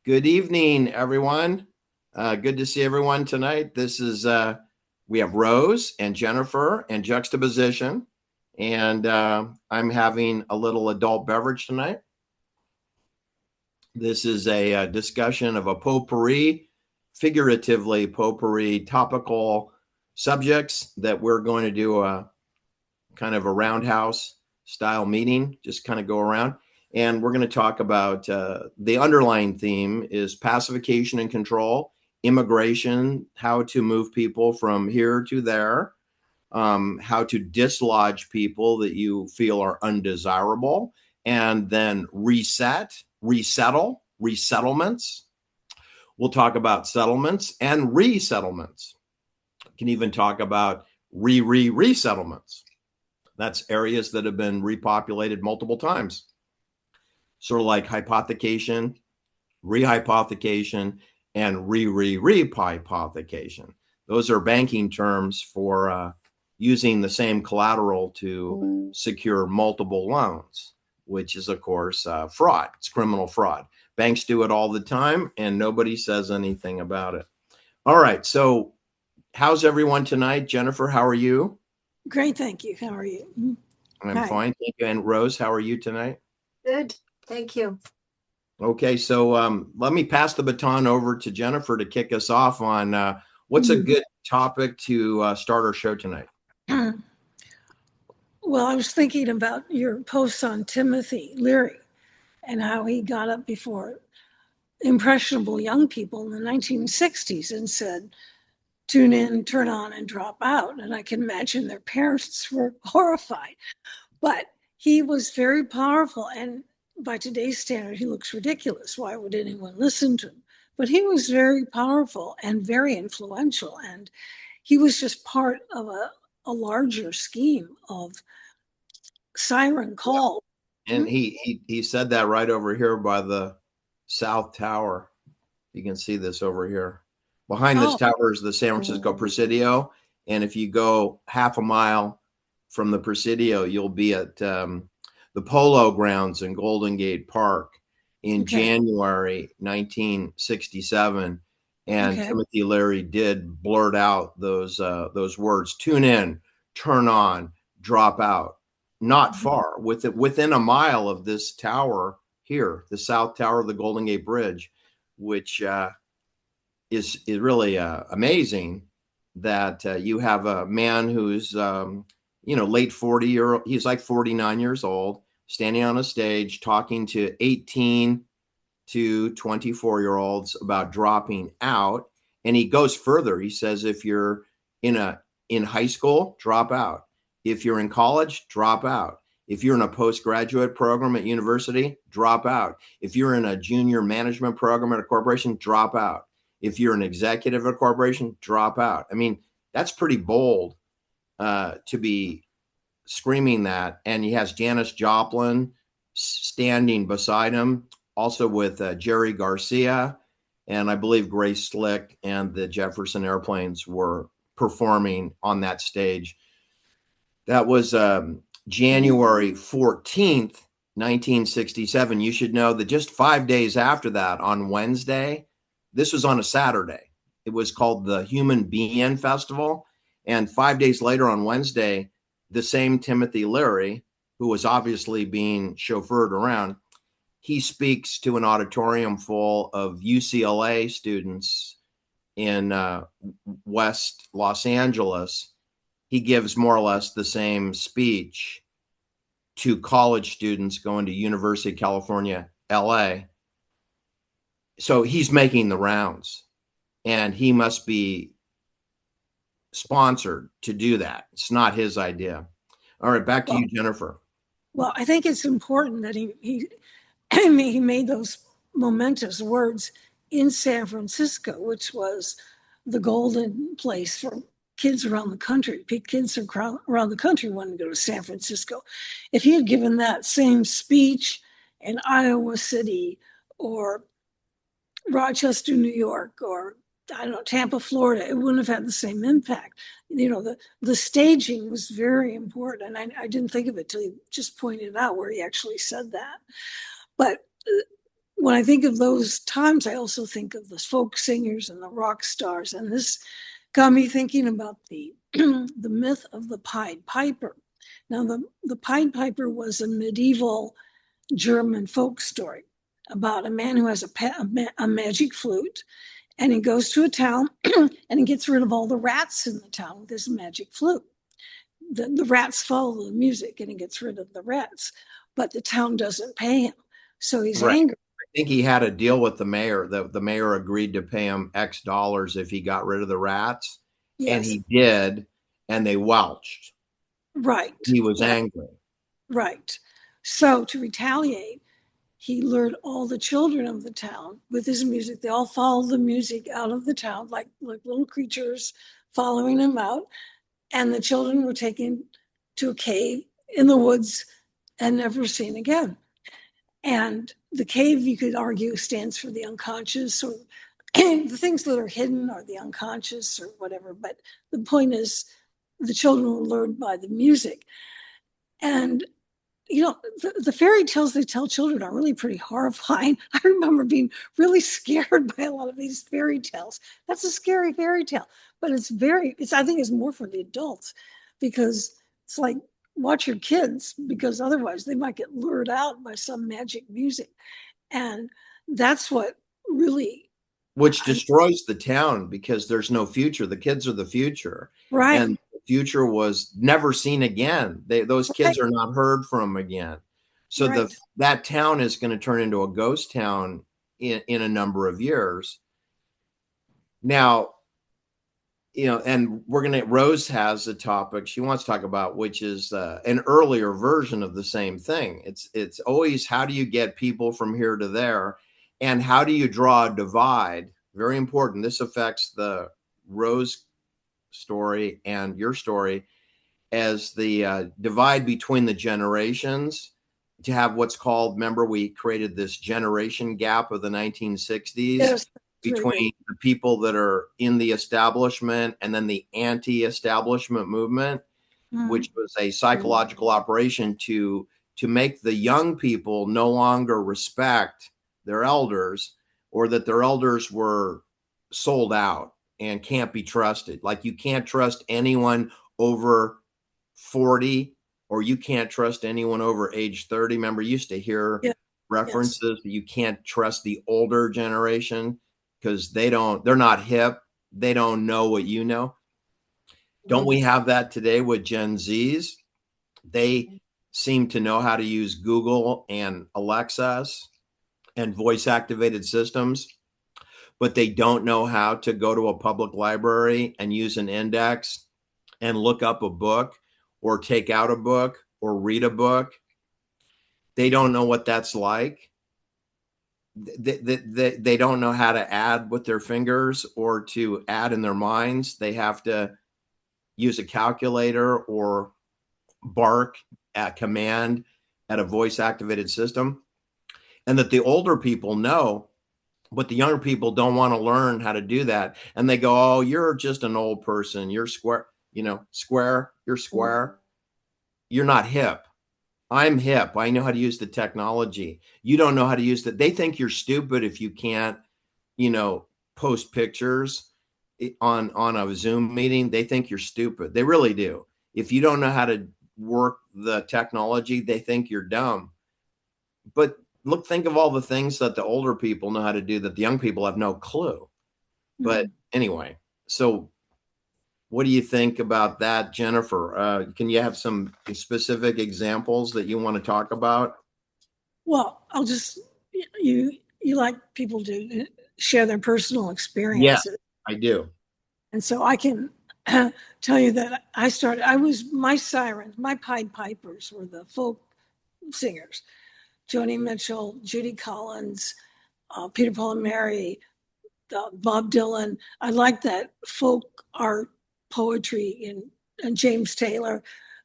Good evening, everyone. Good to see everyone tonight. We have Rose and Jennifer and Juxtaposition, and I'm having a little adult beverage tonight. This is a discussion of a potpourri, figuratively potpourri, topical subjects that we're going to do a kind of a roundhouse style meeting, just kind of go around. And we're going to talk about the underlying theme is pacification and control, immigration, how to move people from here to there, how to dislodge people that you feel are undesirable, and then resettlements. We'll talk about settlements and resettlements. Can even talk about resettlements. That's areas that have been repopulated multiple times. Sort of like hypothecation, rehypothecation, and rehypothecation. Those are banking terms for using the same collateral to secure multiple loans, which is, of course, fraud. It's criminal fraud. Banks do it all the time, and nobody says anything about it. All right, so how's everyone tonight? Jennifer, how are you? Great, thank you. How are you? I'm fine, thank you. And Rose, how are you tonight? Good, thank you. Okay, so let me pass the baton over to Jennifer to kick us off on what's a good topic to start our show tonight. Well, I was thinking about your posts on Timothy Leary and how he got up before impressionable young people in the 1960s and said, tune in, turn on, and drop out. And I can imagine their parents were horrified. But he was very powerful. And by today's standard, he looks ridiculous. Why would anyone listen to him? But he was very powerful and very influential. And he was just part of a larger scheme of siren call. And he said that right over here by the South Tower. You can see this over here. Behind this tower is the San Francisco Presidio. And if you go half a mile from the Presidio, you'll be at the Polo Grounds in Golden Gate Park in January 1967. And Timothy Leary did blurt out those words: tune in, turn on, drop out. Not far, within a mile of this tower here, the South Tower of the Golden Gate Bridge, which is really amazing that you have a man who's late 40 he's like 49 years old, standing on a stage talking to 18 to 24-year-olds about dropping out. And he goes further. He says, if you're in high school, drop out. If you're in college, drop out. If you're in a postgraduate program at university, drop out. If you're in a junior management program at a corporation, drop out. If you're an executive at a corporation, drop out. I mean, that's pretty bold to be screaming that. And he has Janis Joplin standing beside him, also with Jerry Garcia, and I believe Grace Slick and the Jefferson Airplanes were performing on that stage. That was January 14th, 1967. You should know that just 5 days after that, on Wednesday, this was on a Saturday. It was called the Human Being Festival. And 5 days later on Wednesday, the same Timothy Leary, who was obviously being chauffeured around, he speaks to an auditorium full of UCLA students in West Los Angeles. He gives more or less the same speech to college students going to University of California, LA. So he's making the rounds, and he must be sponsored to do that. It's not his idea. All right, back to you, Jennifer. Well, I think it's important that he made those momentous words in San Francisco, which was the golden place for kids around the country. Kids around the country wanted to go to San Francisco. If he had given that same speech in Iowa City or Rochester, New York, or I don't know, Tampa, Florida, it wouldn't have had the same impact. You know, the staging was very important. And I didn't think of it till you just pointed out where he actually said that. But when I think of those times, I also think of the folk singers and the rock stars. And this got me thinking about the the myth of the Pied Piper. Now, the Pied Piper was a medieval German folk story about a man who has a magic flute, and he goes to a town and he gets rid of all the rats in the town with his magic flute. The rats follow the music and he gets rid of the rats, but the town doesn't pay him. So he's Right. angry. I think he had a deal with the mayor. The mayor agreed to pay him X dollars if he got rid of the rats. And Yes, he did, and they welched. right. He was angry. Right. So to retaliate, he lured all the children of the town with his music. They all followed the music out of the town, like little creatures following him out. And the children were taken to a cave in the woods and never seen again. And the cave, you could argue, stands for the unconscious, or the things that are hidden are the unconscious or whatever. But the point is, the children were lured by the music. And the fairy tales they tell children are really pretty horrifying. I remember being really scared by a lot of these fairy tales. That's a scary fairy tale, but I think it's more for the adults, because it's like, watch your kids, because otherwise they might get lured out by some magic music. And that's what really, Which destroys the town because there's no future. The kids are the future. right. And the future was never seen again. Those kids are not heard from again. So Right. that town is going to turn into a ghost town in a number of years. Now, and Rose has a topic she wants to talk about, which is an earlier version of the same thing. It's always, how do you get people from here to there? And how do you draw a divide? Very important. This affects the Rose story and your story, as the divide between the generations, to have what's called, remember, we created this generation gap of the 1960s. Yes, between the people that are in the establishment and then the anti-establishment movement, which was a psychological operation to make the young people no longer respect their elders, or that their elders were sold out and can't be trusted. Like, you can't trust anyone over 40, or you can't trust anyone over age 30. Remember, you used to hear references that you can't trust the older generation because they're not hip. They don't know what you know. Don't we have that today with Gen Zs? They seem to know how to use Google and Alexas and voice activated systems, but they don't know how to go to a public library and use an index and look up a book, or take out a book, or read a book. They don't know what that's like. They don't know how to add with their fingers or to add in their minds. They have to use a calculator or bark at command at a voice activated system. And that the older people know, but the younger people don't want to learn how to do that. And they go, oh, you're just an old person. You're square, square. You're square. You're not hip. I'm hip. I know how to use the technology. You don't know how to use that. They think you're stupid if you can't, post pictures on a Zoom meeting. They think you're stupid. They really do. If you don't know how to work the technology, they think you're dumb. But think of all the things that the older people know how to do that the young people have no clue. But anyway, so what do you think about that, Jennifer? Can you have some specific examples that you want to talk about? Well, I'll just, you like people to share their personal experiences. Yes, I do. And so I can tell you that my sirens, my Pied Pipers were the folk singers. Joni Mitchell, Judy Collins, Peter, Paul and Mary, Bob Dylan. I like that folk art poetry and James Taylor.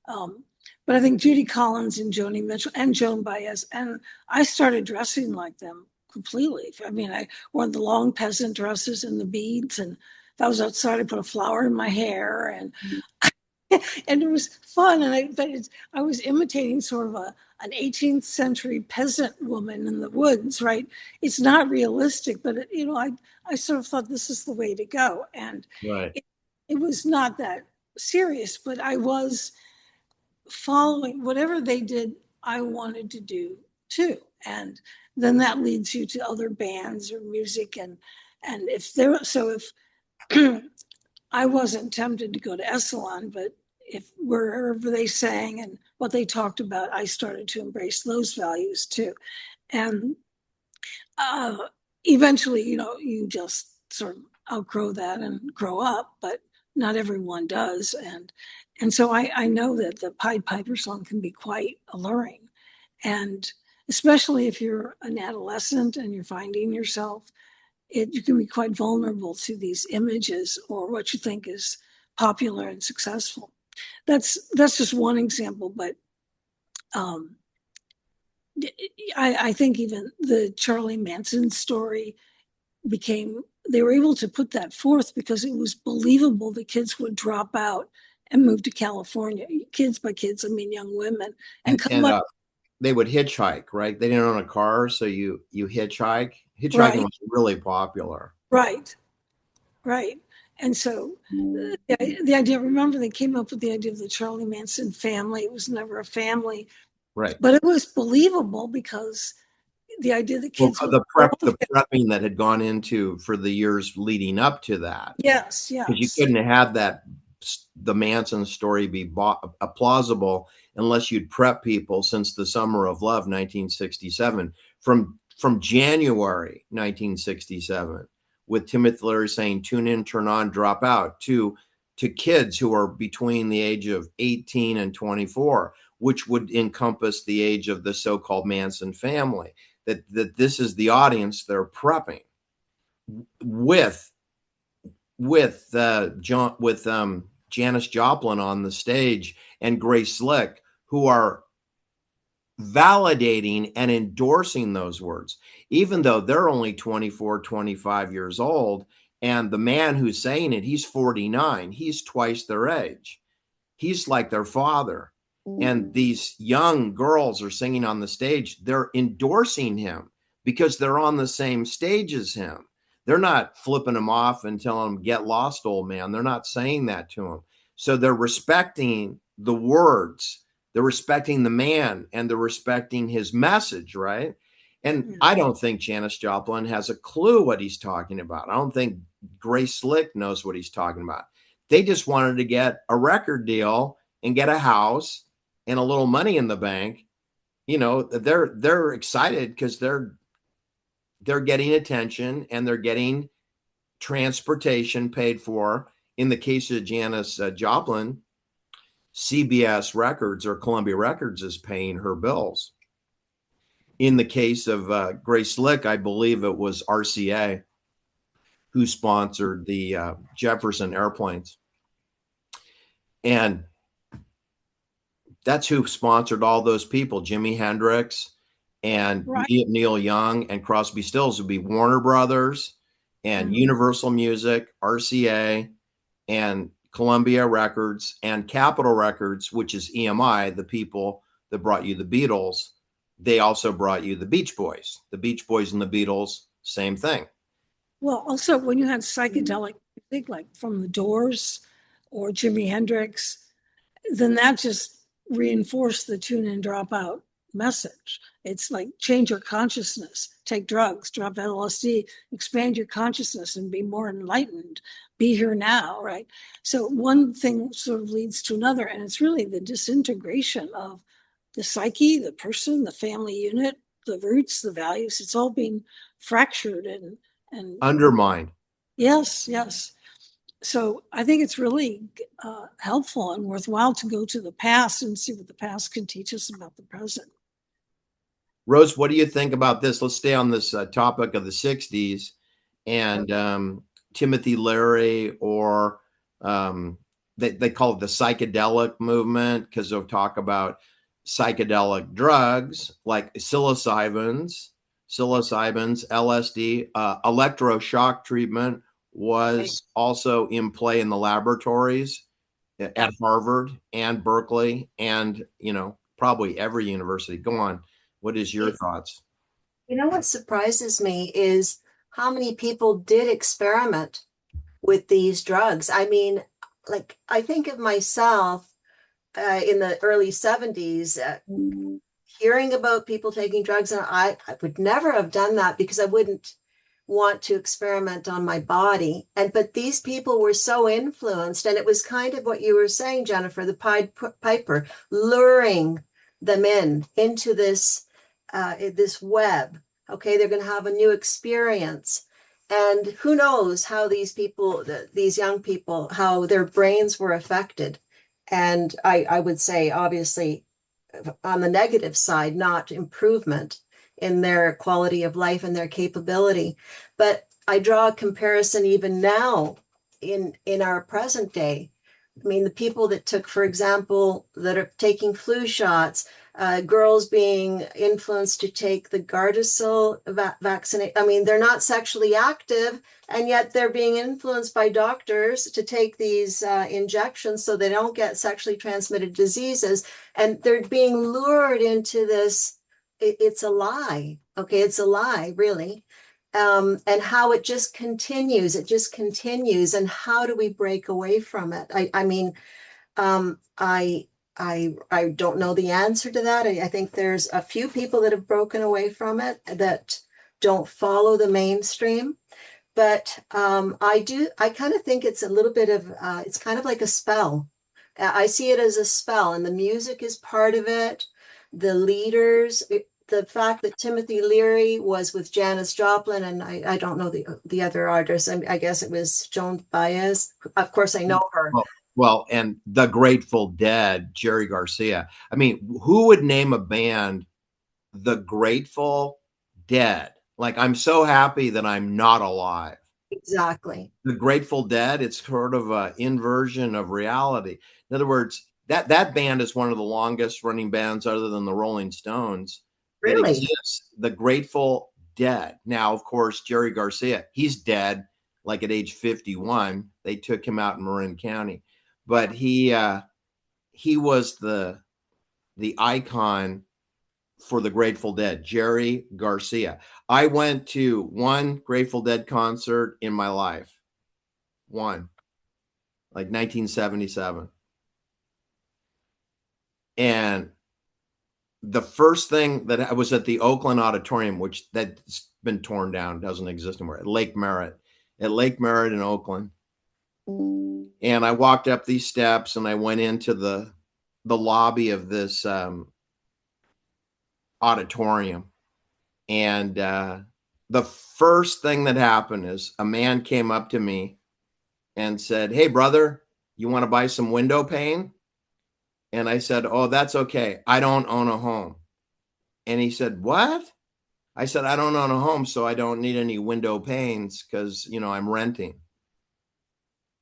But I think Judy Collins and Joni Mitchell and Joan Baez. And I started dressing like them completely. I mean, I wore the long peasant dresses and the beads. And if I was outside, I put a flower in my hair. And And it was fun. And I was imitating sort of an 18th century peasant woman in the woods, right? It's not realistic, but I sort of thought this is the way to go. And Right. it was not that serious, but I was following whatever they did, I wanted to do too. And then that leads you to other bands or music. And if I wasn't tempted to go to Esalen, but if wherever they sang and what they talked about, I started to embrace those values too. And uh, eventually, you just sort of outgrow that and grow up, but not everyone does. And so I know that the Pied Piper song can be quite alluring. And especially if you're an adolescent and you're finding yourself, you can be quite vulnerable to these images or what you think is popular and successful. That's just one example, but um, I think even the Charlie Manson story they were able to put that forth because it was believable the kids would drop out and move to California. Kids by kids, I mean young women, and come up. They would hitchhike, right? They didn't own a car, so you hitchhike. Hitchhiking Right. was really popular. Right. And so the idea, remember, they came up with the idea of the Charlie Manson family. It was never a family, Right. but it was believable because the idea that kids the prepping that had gone into for the years leading up to that. Yes. Because you couldn't have the Manson story be plausible unless you'd prep people since the summer of love, 1967, from January 1967, with Timothy Leary saying, tune in, turn on, drop out, to kids who are between the age of 18 and 24, which would encompass the age of the so-called Manson family, that this is the audience they're prepping with Janis Joplin on the stage and Grace Slick, who are validating and endorsing those words, even though they're only 24, 25 years old. And the man who's saying it, he's 49. He's twice their age. He's like their father. And these young girls are singing on the stage. They're endorsing him because they're on the same stage as him. They're not flipping him off and telling him, get lost, old man. They're not saying that to him. So they're respecting the words. They're respecting the man, and they're respecting his message, right? And I don't think Janis Joplin has a clue what he's talking about. I don't think Grace Slick knows what he's talking about. They just wanted to get a record deal and get a house and a little money in the bank. They're excited because they're getting attention and they're getting transportation paid for. In the case of Janis Joplin, CBS Records or Columbia Records is paying her bills. In the case of Grace Slick, I believe it was RCA who sponsored the Jefferson airplanes. And that's who sponsored all those people, Jimi Hendrix and Neil Young and Crosby, Stills would be Warner Brothers and Universal Music, RCA, and Columbia Records and Capitol Records, which is EMI, the people that brought you the Beatles. They also brought you the Beach Boys. The Beach Boys and the Beatles, same thing. Well, also when you had psychedelic music, like from the Doors or Jimi Hendrix, then that just reinforced the tune in, drop out message. It's like change your consciousness, take drugs, drop LSD, expand your consciousness and be more enlightened, be here now, right? So one thing sort of leads to another, and it's really the disintegration of the psyche, the person, the family unit, the roots, the values. It's all being fractured and undermined. Yes. So I think it's really helpful and worthwhile to go to the past and see what the past can teach us about the present. Rose, what do you think about this? Let's stay on this topic of the 60s and Timothy Leary, or they call it the psychedelic movement because they'll talk about psychedelic drugs like psilocybins, LSD, electroshock treatment was also in play in the laboratories at Harvard and Berkeley and, probably every university. Go on. What is your thoughts? You know what surprises me is how many people did experiment with these drugs. I mean, like, I think of myself in the early 70s, hearing about people taking drugs, and I would never have done that because I wouldn't want to experiment on my body. But these people were so influenced, and it was kind of what you were saying, Jennifer, the Pied Piper, luring them into this web. Okay, they're going to have a new experience. And who knows how these people, these young people, how their brains were affected. And I would say, obviously, on the negative side, not improvement in their quality of life and their capability. But I draw a comparison even now in our present day. I mean, the people that took, for example, that are taking flu shots, girls being influenced to take the Gardasil vaccination. I mean, they're not sexually active, and yet they're being influenced by doctors to take these injections so they don't get sexually transmitted diseases. And they're being lured into this. It's a lie. Okay, it's a lie, really. And how it just continues. It just continues. And how do we break away from it? I mean, I don't know the answer to that. I think there's a few people that have broken away from it that don't follow the mainstream. But I kind of think it's a little bit of, it's kind of like a spell. I see it as a spell, and the music is part of it. The leaders, the fact that Timothy Leary was with Janis Joplin, and I don't know the other artist. I guess it was Joan Baez. Of course, I know her. Well, and the Grateful Dead, Jerry Garcia. I mean, who would name a band the Grateful Dead? Like, I'm so happy that I'm not alive. Exactly. The Grateful Dead, it's sort of an inversion of reality. In other words, that band is one of the longest running bands other than the Rolling Stones that Really? exists. The Grateful Dead. Now, of course, Jerry Garcia, he's dead, like at age 51. They took him out in Marin County, but he was the icon for the Grateful Dead, Jerry Garcia. I went to one Grateful Dead concert in my life. One, like 1977. And the first thing that I was at the Oakland Auditorium, which that's been torn down, doesn't exist anymore, at Lake Merritt in Oakland. And I walked up these steps and I went into the lobby of this auditorium. And the first thing that happened is a man came up to me and said, "Hey, brother, you want to buy some window pane?" And I said, "Oh, that's okay. I don't own a home." And he said, "What?" I said, "I don't own a home, so I don't need any window panes because, I'm renting."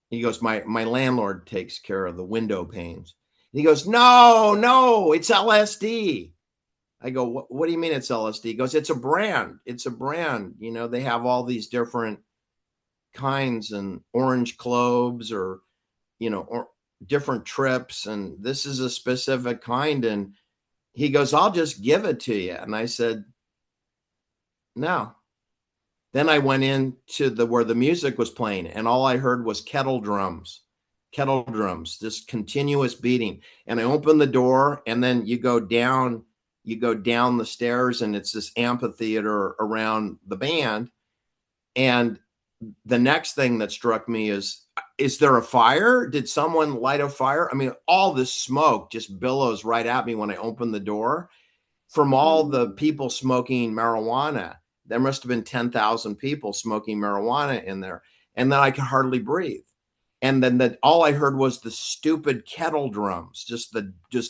He goes, my landlord takes care of the window panes. He goes, no, it's LSD. I go, what do you mean it's LSD? He goes, it's a brand. It's a brand. They have all these different kinds, and orange globes or different trips. And this is a specific kind. And he goes, I'll just give it to you. And I said, no. Then I went into where the music was playing, and all I heard was kettle drums, this continuous beating. And I opened the door, and then you go down the stairs, and it's this amphitheater around the band. And the next thing that struck me is there a fire? Did someone light a fire? I mean, all this smoke just billows right at me when I opened the door from all the people smoking marijuana. There must have been 10,000 people smoking marijuana in there. And then I could hardly breathe. And then all I heard was the stupid kettle drums, just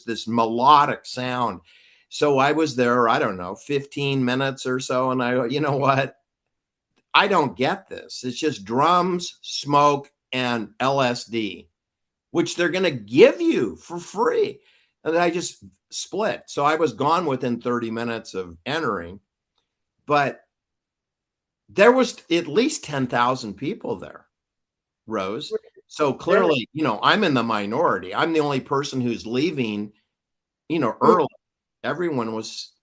this melodic sound. So I was there, I don't know, 15 minutes or so. And I go, you know what? I don't get this. It's just drums, smoke, and LSD, which they're going to give you for free. And I just split. So I was gone within 30 minutes of entering. But there was at least 10,000 people there, Rose. So Really? clearly, I'm in the minority. I'm the only person who's leaving, Mm. early. Everyone was,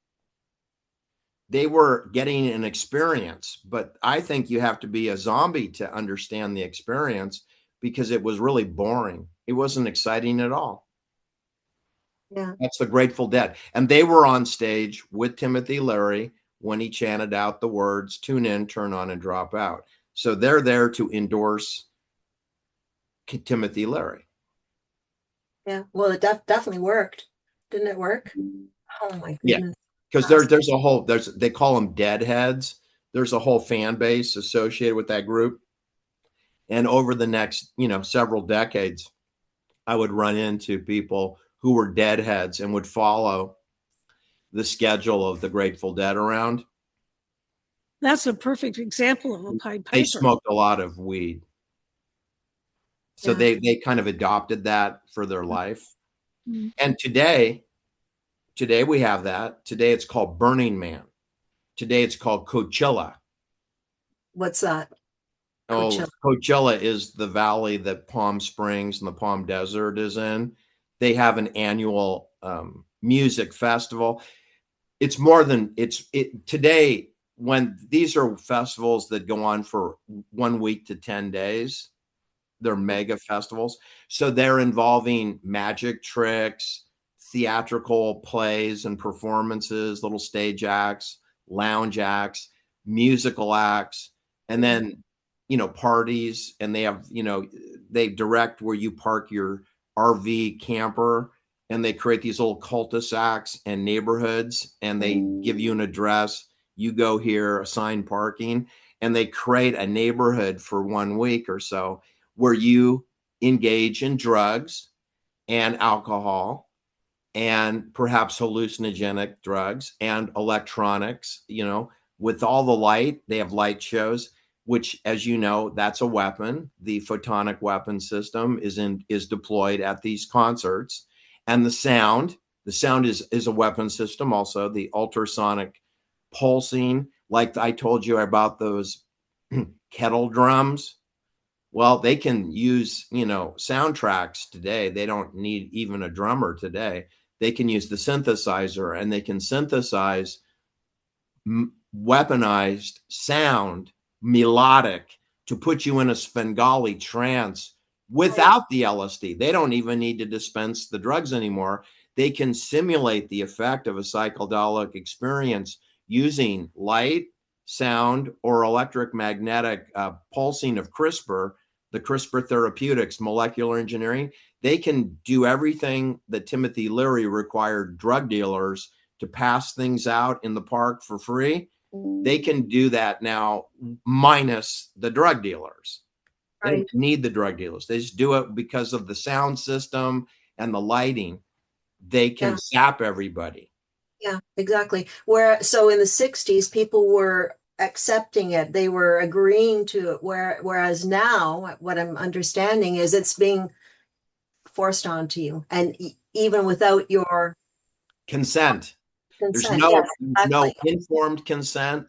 they were getting an experience, but I think you have to be a zombie to understand the experience because it was really boring. It wasn't exciting at all. Yeah. That's the Grateful Dead. And they were on stage with Timothy Leary when he chanted out the words, tune in, turn on, and drop out. So they're there to endorse Timothy Leary. Yeah. Well, it definitely worked. Didn't it work? Oh my Yeah. goodness. Because That's there's a whole, they call them deadheads. There's a whole fan base associated with that group. And over the next, several decades, I would run into people who were deadheads and would follow the schedule of the Grateful Dead around. That's a perfect example of a Pied They Piper. smoked a lot of weed. So yeah. they kind of adopted that for their life. Mm. And today we have that. Today it's called Burning Man. Today it's called Coachella. What's that? Oh, Coachella. Coachella is the valley that Palm Springs and the Palm Desert is in. They have an annual music festival. It's more than it today. When these are festivals that go on for 1 week to 10 days, they're mega festivals. So they're involving magic tricks, theatrical plays and performances, little stage acts, lounge acts, musical acts, and then, parties. And they have, they direct where you park your RV camper, and they create these little cul-de-sacs and neighborhoods, and they give you an address. You go here, assign parking, and they create a neighborhood for 1 week or so where you engage in drugs and alcohol and perhaps hallucinogenic drugs and electronics, with all the light. They have light shows, which, as you know, that's a weapon. The photonic weapon system is deployed at these concerts. And the sound is a weapon system also. The ultrasonic pulsing, like I told you about those kettle drums. Well, they can use, soundtracks today. They don't need even a drummer today. They can use the synthesizer, and they can synthesize weaponized sound, melodic, to put you in a Svengali trance without the LSD. They don't even need to dispense the drugs anymore. They can simulate the effect of a psychedelic experience using light, sound, or electric magnetic pulsing of CRISPR, the CRISPR therapeutics, molecular engineering. They can do everything that Timothy Leary required drug dealers to pass things out in the park for free. They can do that now, minus the drug dealers. They don't need the drug dealers. They just do it because of the sound system and the lighting. They can zap everybody. Yeah, exactly. So in the 60s, people were accepting it. They were agreeing to it. Whereas now, what I'm understanding is it's being forced onto you, and even without your Consent. There's consent. no Yes, there's no exactly. informed consent.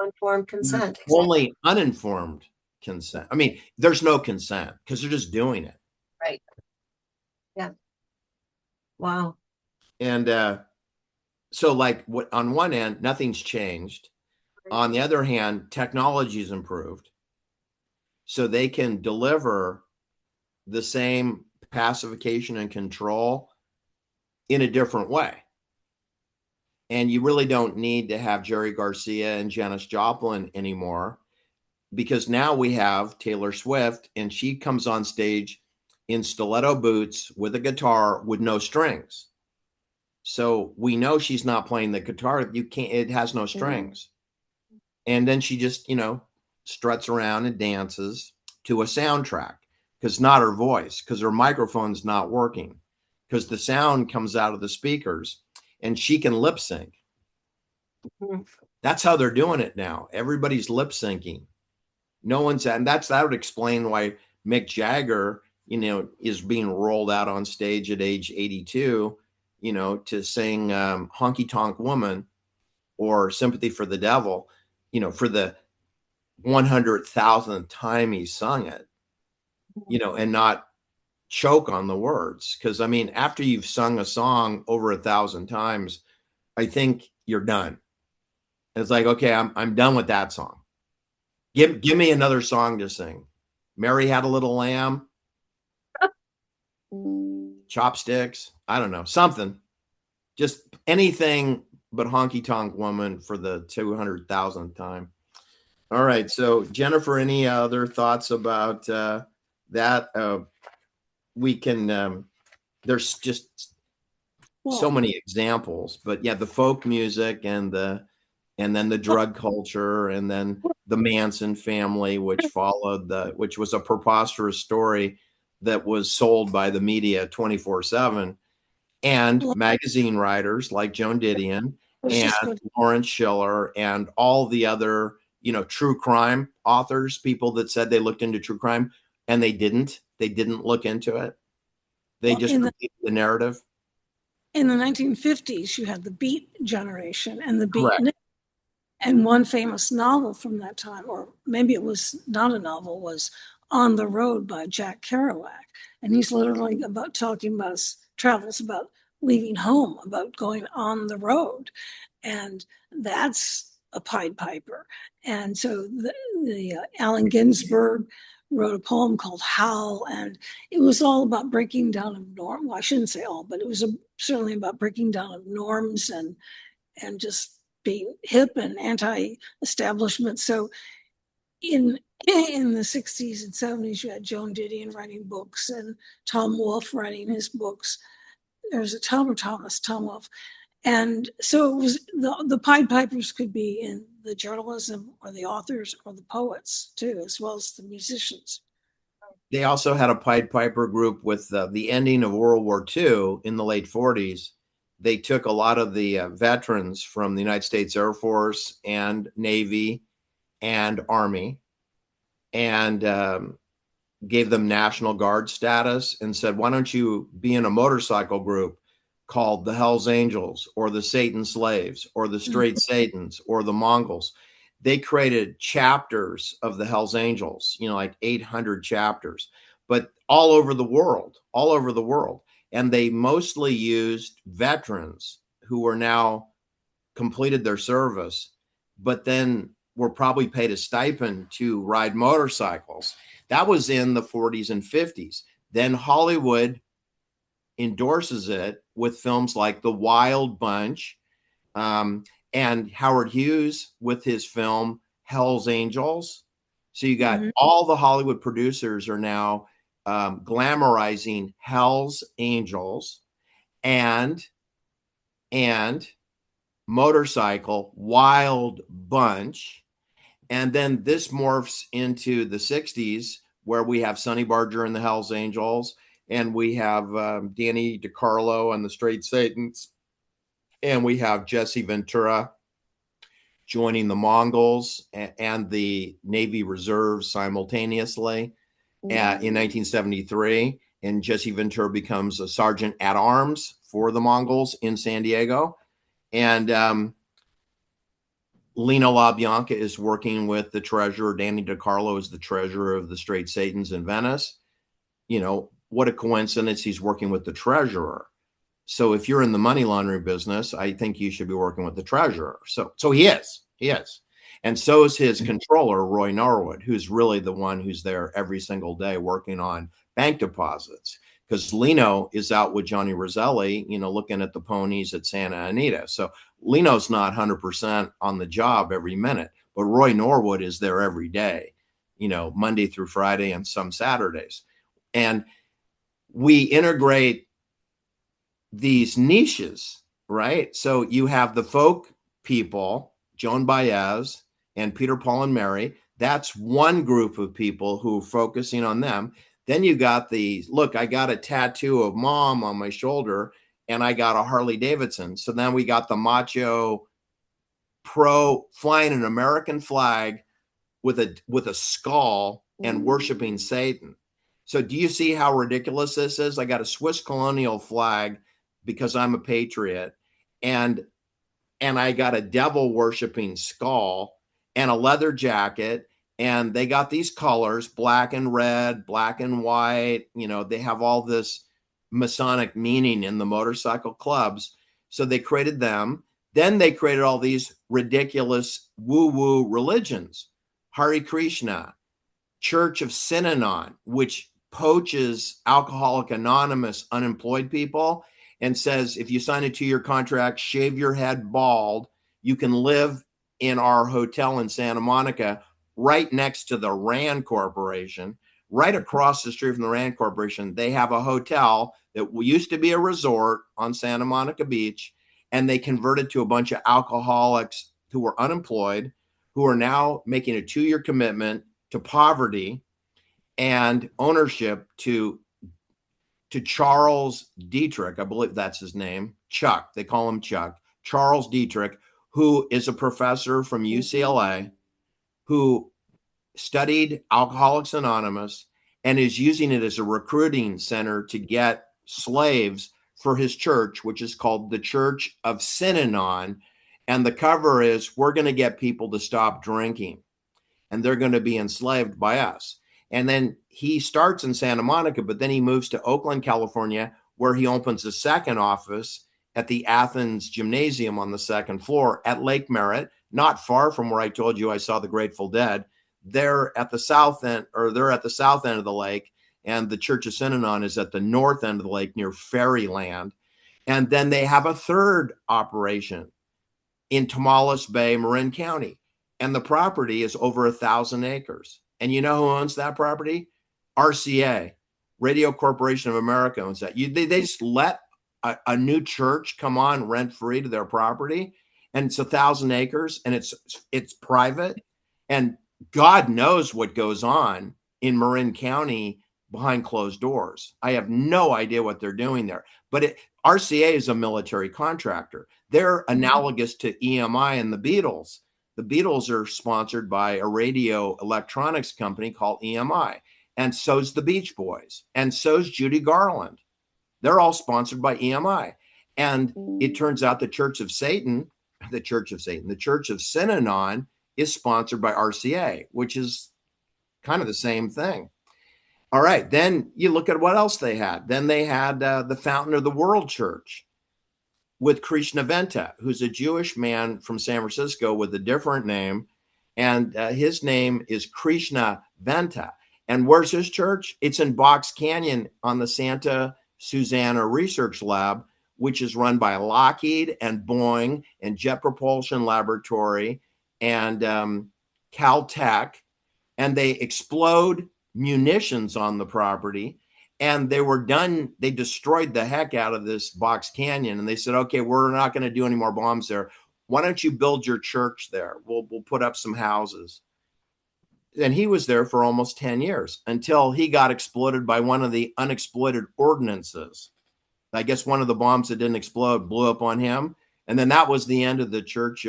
Informed There's consent. Exactly. only uninformed consent. I mean, there's no consent because they're just doing it. Right. Yeah. Wow. And so, like, what on one end, nothing's changed. On the other hand, technology's improved, so they can deliver the same pacification and control in a different way. And you really don't need to have Jerry Garcia and Janis Joplin anymore, because now we have Taylor Swift, and she comes on stage in stiletto boots with a guitar with no strings. So we know she's not playing the guitar. It has no strings. And then she just, struts around and dances to a soundtrack, because not her voice, because her microphone's not working, because the sound comes out of the speakers, and she can lip sync. Mm-hmm. That's how they're doing it now. Everybody's lip syncing. No one's, and that would explain why Mick Jagger, is being rolled out on stage at age 82, to sing Honky Tonk Woman or Sympathy for the Devil, for the 100,000th time he sung it. and not choke on the words. Because I mean, after you've sung a song over 1,000 times, I think you're done. It's like, okay, I'm done with that song. Give me another song to sing. Mary Had a Little Lamb, Chopsticks. I don't know, something. Just anything but Honky Tonk Woman for the 200,000th time. All right. So, Jennifer, any other thoughts about that? We can, there's just so many examples, but yeah, the folk music and then the drug culture, and then the Manson family, which followed which was a preposterous story that was sold by the media 24/7, and magazine writers like Joan Didion and Lawrence Schiller and all the other, true crime authors, people that said they looked into true crime, and they didn't look into it. They just repeated the narrative. In the 1950s, you had the Beat generation and the Beat. Correct. And one famous novel from that time, or maybe it was not a novel, was On the Road by Jack Kerouac. And he's literally talking about his travels, about leaving home, about going on the road. And that's a Pied Piper. And so the Allen Ginsberg wrote a poem called Howl, and it was all about breaking down of norms. Well, I shouldn't say all, but it was certainly about breaking down of norms and just being hip and anti-establishment. So in the 60s and 70s, you had Joan Didion writing books and Tom Wolfe writing his books. There's a Tom Wolfe. And so it was the Pied Pipers could be in the journalism or the authors or the poets too, as well as the musicians. They also had a Pied Piper group with the ending of World War II in the late 40s. They took a lot of the veterans from the United States Air Force and Navy and Army, and gave them National Guard status, and said, why don't you be in a motorcycle group called the Hells Angels or the Satan Slaves or the Straight Satans or the Mongols? They created chapters of the Hells Angels, like 800 chapters, but all over the world. And they mostly used veterans who were now completed their service, but then were probably paid a stipend to ride motorcycles. That was in the 40s and 50s. Then Hollywood endorses it with films like The Wild Bunch, and Howard Hughes with his film Hell's Angels. So you got all the Hollywood producers are now glamorizing Hell's Angels and motorcycle Wild Bunch. And then this morphs into the 60s, where we have Sonny Barger and the Hells Angels, and we have Danny DiCarlo and the Straight Satans, and we have Jesse Ventura joining the Mongols and the Navy Reserves simultaneously in 1973. And Jesse Ventura becomes a sergeant at arms for the Mongols in San Diego. And Lino LaBianca is working with the treasurer. Danny DiCarlo is the treasurer of the Straight Satans in Venice. What a coincidence, he's working with the treasurer. So if you're in the money laundering business, I think you should be working with the treasurer. So he is. And so is his controller, Roy Norwood, who's really the one who's there every single day working on bank deposits, because Lino is out with Johnny Roselli, looking at the ponies at Santa Anita. So Lino's not 100% on the job every minute, but Roy Norwood is there every day, Monday through Friday and some Saturdays. And we integrate these niches, right? So you have the folk people, Joan Baez and Peter, Paul, and Mary. That's one group of people who are focusing on them. Then you got look, I got a tattoo of mom on my shoulder and I got a Harley Davidson. So then we got the macho pro flying an American flag with a skull and worshiping Satan. So do you see how ridiculous this is? I got a Swiss colonial flag because I'm a patriot, and I got a devil worshiping skull and a leather jacket And they got these colors, black and red, black and white. They have all this Masonic meaning in the motorcycle clubs. So they created them. Then they created all these ridiculous woo-woo religions. Hare Krishna, Church of Synanon, which poaches Alcoholic Anonymous unemployed people and says, if you sign a 2-year contract, shave your head bald, you can live in our hotel in Santa Monica right next to the Rand Corporation. Right across the street from the Rand Corporation, they have a hotel that used to be a resort on Santa Monica Beach, and they converted to a bunch of alcoholics who were unemployed, who are now making a 2-year commitment to poverty and ownership to Charles Dietrich. I believe that's his name. Chuck. They call him Chuck. Charles Dietrich, who is a professor from UCLA, who studied Alcoholics Anonymous and is using it as a recruiting center to get slaves for his church, which is called the Church of Synanon. And the cover is, we're going to get people to stop drinking and they're going to be enslaved by us. And then he starts in Santa Monica, but then he moves to Oakland, California, where he opens a second office at the Athens Gymnasium on the second floor at Lake Merritt, not far from where I told you I saw the Grateful Dead. They're at the south end of the lake, and the Church of Synanon is at the north end of the lake near Fairyland. And then they have a third operation in Tomales Bay, Marin County. And the property is over 1,000 acres. And you know who owns that property? RCA, Radio Corporation of America, owns that. They just let a new church come on rent-free to their property, and it's 1,000 acres, and it's private. And God knows what goes on in Marin County behind closed doors. I have no idea what they're doing there. But RCA is a military contractor. They're analogous to EMI and the Beatles. The Beatles are sponsored by a radio electronics company called EMI. And so's the Beach Boys. And so's Judy Garland. They're all sponsored by EMI. And it turns out the Church of Synanon is sponsored by RCA, which is kind of the same thing. All right. Then you look at what else they had. Then they had the Fountain of the World Church with Krishna Venta, who's a Jewish man from San Francisco with a different name. And his name is Krishna Venta. And where's his church? It's in Box Canyon on the Santa Susana Research Lab, which is run by Lockheed and Boeing and Jet Propulsion Laboratory and Caltech. And they explode munitions on the property. And they destroyed the heck out of this Box Canyon. And they said, okay, we're not going to do any more bombs there. Why don't you build your church there? We'll put up some houses. And he was there for almost 10 years until he got exploded by one of the unexploded ordnances. I guess one of the bombs that didn't explode blew up on him. And then that was the end of the church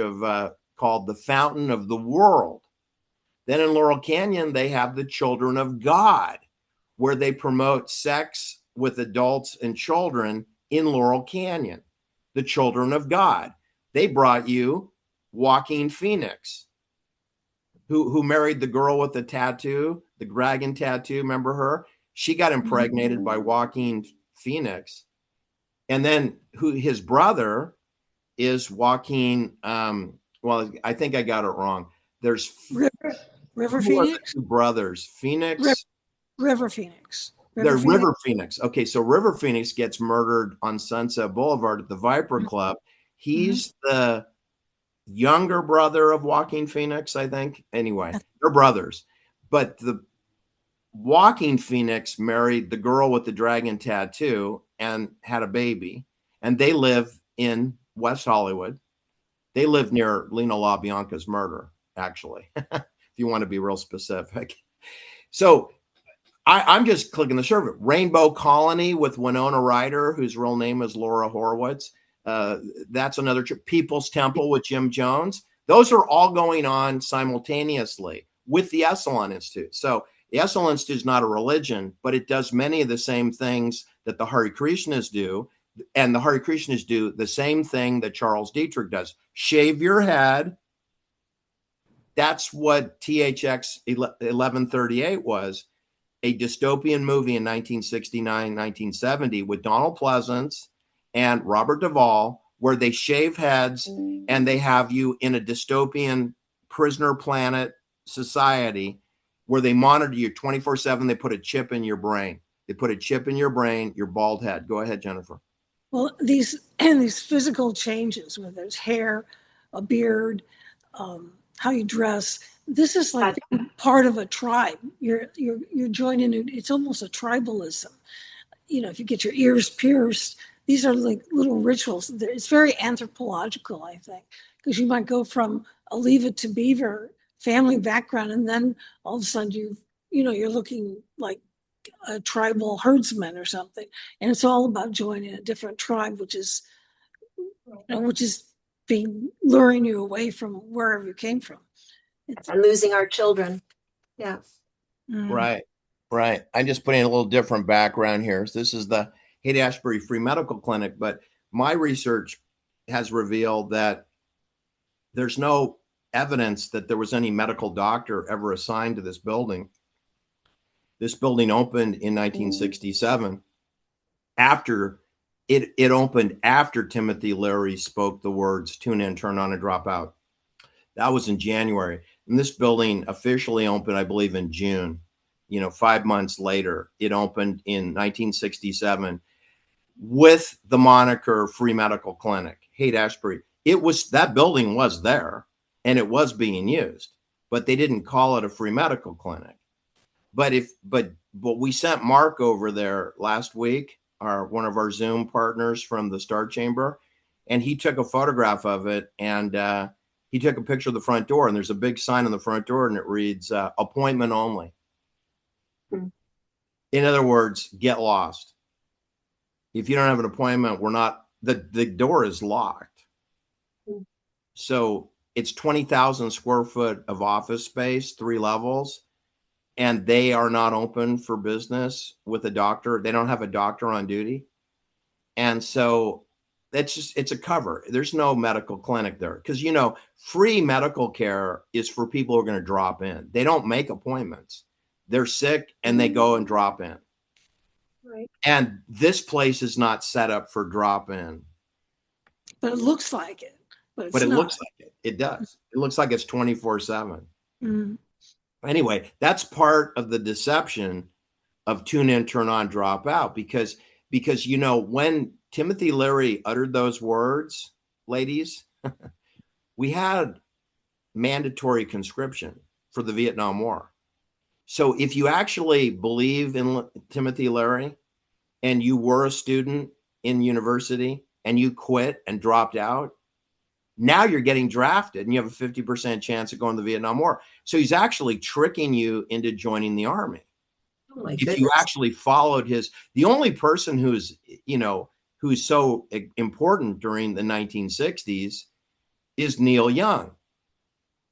called the Fountain of the World. Then in Laurel Canyon, they have the Children of God, where they promote sex with adults and children in Laurel Canyon. The Children of God. They brought you Joaquin Phoenix, who married the girl with the tattoo, the dragon tattoo. Remember her? She got impregnated by Joaquin Phoenix. And then his brother is Joaquin. Well, I think I got it wrong. There's River Phoenix? Two brothers. Phoenix? River Phoenix. River Phoenix. Okay, so River Phoenix gets murdered on Sunset Boulevard at the Viper Club. He's the younger brother of Joaquin Phoenix, I think. Anyway, they're brothers. But the Joaquin Phoenix married the girl with the dragon tattoo and had a baby. And they live in West Hollywood. They live near Lena LaBianca's murder, actually, if you want to be real specific. So I'm just clicking the survey. Rainbow Colony with Winona Ryder, whose real name is Laura Horowitz. That's another People's Temple with Jim Jones. Those are all going on simultaneously with the Esalen Institute. So the Esalen Institute is not a religion, but it does many of the same things that the Hare Krishnas do. And the Hare Krishnas do the same thing that Charles Dietrich does. Shave your head. That's what THX 1138 was, a dystopian movie in 1969, 1970 with Donald Pleasance and Robert Duvall, where they shave heads and they have you in a dystopian prisoner planet society where they monitor you 24/7. They put a chip in your brain. They put a chip in your brain, your bald head. Go ahead, Jennifer. Well, these physical changes, whether it's hair, a beard, how you dress, this is like being part of a tribe. You're joining it. It's almost a tribalism. You know, if you get your ears pierced, these are like little rituals. It's very anthropological, I think, because you might go from a Leave It to Beaver family background, and then all of a sudden you're looking like a tribal herdsman or something, and it's all about joining a different tribe, which is being luring you away from wherever you came from. And losing our children. Yeah. Right. I'm just putting a little different background here. So this is the Haight Asbury Free Medical Clinic, but my research has revealed that there's no evidence that there was any medical doctor ever assigned to this building. This building opened in 1967. After it opened after Timothy Leary spoke the words "tune in, turn on, and drop out." That was in January. And this building officially opened, I believe, in June. 5 months later, it opened in 1967 with the moniker Free Medical Clinic, Haight Ashbury. That building was there and it was being used, but they didn't call it a free medical clinic. But we sent Mark over there last week, one of our Zoom partners from the Star Chamber, and he took a photograph of it, and he took a picture of the front door, and there's a big sign on the front door, and it reads appointment only. In other words, get lost. If you don't have an appointment, the door is locked. So it's 20,000 square foot of office space, 3 levels, and they are not open for business with a doctor. They don't have a doctor on duty. And so it's a cover. There's no medical clinic there because, free medical care is for people who are going to drop in. They don't make appointments. They're sick and they go and drop in. Right. And this place is not set up for drop in. But it looks like it. But it not. Looks like it. It does. It looks like it's 24/7. Anyway, that's part of the deception of tune in, turn on, drop out, because when Timothy Leary uttered those words, ladies, we had mandatory conscription for the Vietnam War. So if you actually believe in Timothy Leary and you were a student in university and you quit and dropped out, now you're getting drafted and you have a 50% chance of going to the Vietnam War. So he's actually tricking you into joining the army. Oh my if goodness. You actually followed the only person who's so important during the 1960s is Neil Young.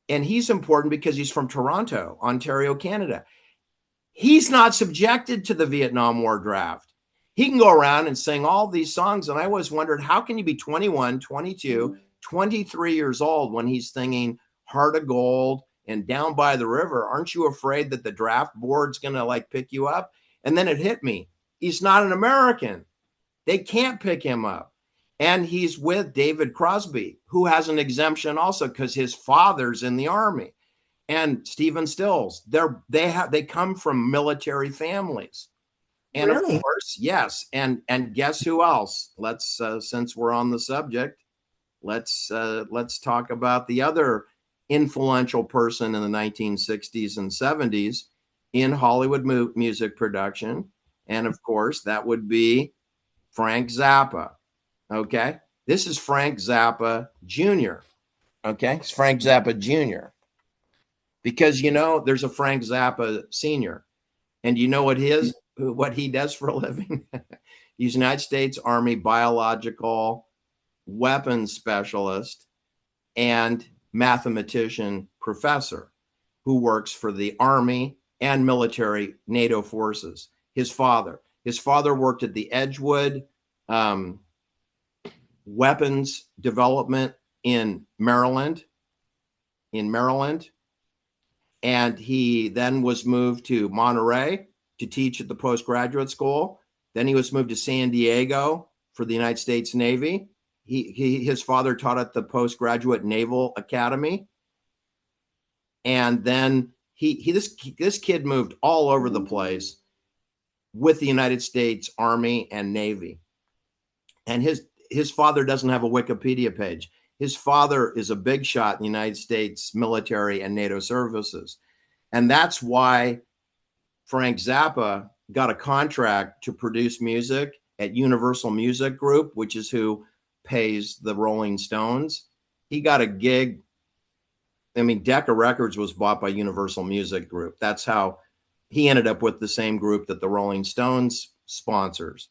And he's important because he's from Toronto, Ontario, Canada. He's not subjected to the Vietnam War draft. He can go around and sing all these songs. And I always wondered, how can you be 21, 22, 23 years old when he's singing Heart of Gold and Down by the River? Aren't you afraid that the draft board's going to pick you up? And then it hit me. He's not an American. They can't pick him up. And he's with David Crosby, who has an exemption also because his father's in the army. And Stephen Stills, they come from military families. And really? Of course, yes. And guess who else? Let's since we're on the subject, let's talk about the other influential person in the 1960s and 70s in Hollywood music production. And of course, that would be Frank Zappa. Okay. This is Frank Zappa Jr. Okay. It's Frank Zappa Jr. Because, there's a Frank Zappa Sr. And you know what he does for a living? He's United States Army biological weapons specialist and mathematician professor who works for the Army and military NATO forces. His father worked at the Edgewood weapons development in Maryland. And he then was moved to Monterey to teach at the postgraduate school. Then he was moved to San Diego for the United States Navy. His father taught at the Postgraduate Naval Academy. And then this kid moved all over the place with the United States Army and Navy. And his father doesn't have a Wikipedia page. His father is a big shot in the United States military and NATO services. And that's why Frank Zappa got a contract to produce music at Universal Music Group, which is who pays the Rolling Stones. He got a gig. I mean, Decca Records was bought by Universal Music Group. That's how he ended up with the same group that the Rolling Stones sponsors.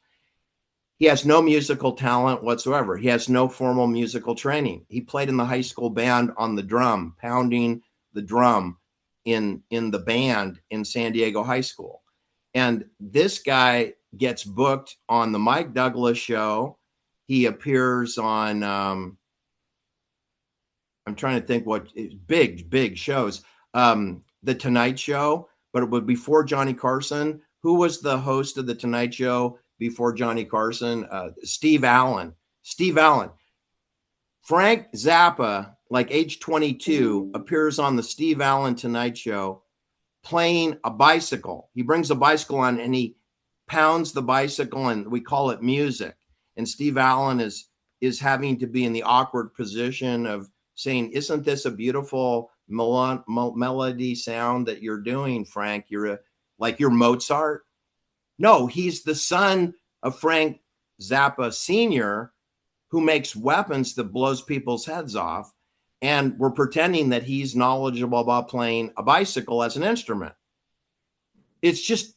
He has no musical talent whatsoever. He has no formal musical training. He played in the high school band on the drum, pounding the drum in the band in San Diego High School. And this guy gets booked on the Mike Douglas show. He appears on, I'm trying to think what big shows. The Tonight Show, but it was before Johnny Carson. Who was the host of the Tonight Show before Johnny Carson? Steve Allen. Frank Zappa, like age 22, appears on the Steve Allen Tonight Show playing a bicycle. He brings a bicycle on and he pounds the bicycle, and we call it music. And Steve Allen is having to be in the awkward position of saying, "Isn't this a beautiful melody sound that you're doing, Frank? You're Mozart." No, he's the son of Frank Zappa Sr., who makes weapons that blows people's heads off. And we're pretending that he's knowledgeable about playing a bicycle as an instrument. It's just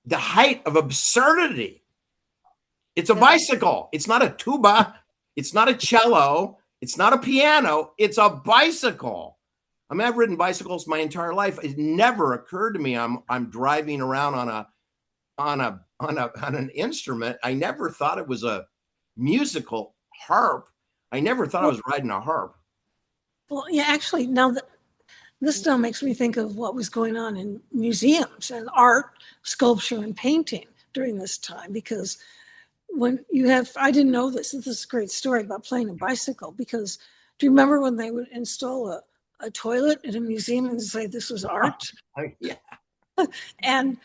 the height of absurdity. It's a bicycle. It's not a tuba. It's not a cello. It's not a piano. It's a bicycle. I mean, I've ridden bicycles my entire life. It never occurred to me I'm driving around on an instrument. I never thought it was a musical harp. I never thought I was riding a harp. Well, yeah, actually, this now makes me think of what was going on in museums and art, sculpture, and painting during this time. Because when I didn't know this. This is a great story about playing a bicycle. Because do you remember when they would install a toilet in a museum and say this was art? Yeah. And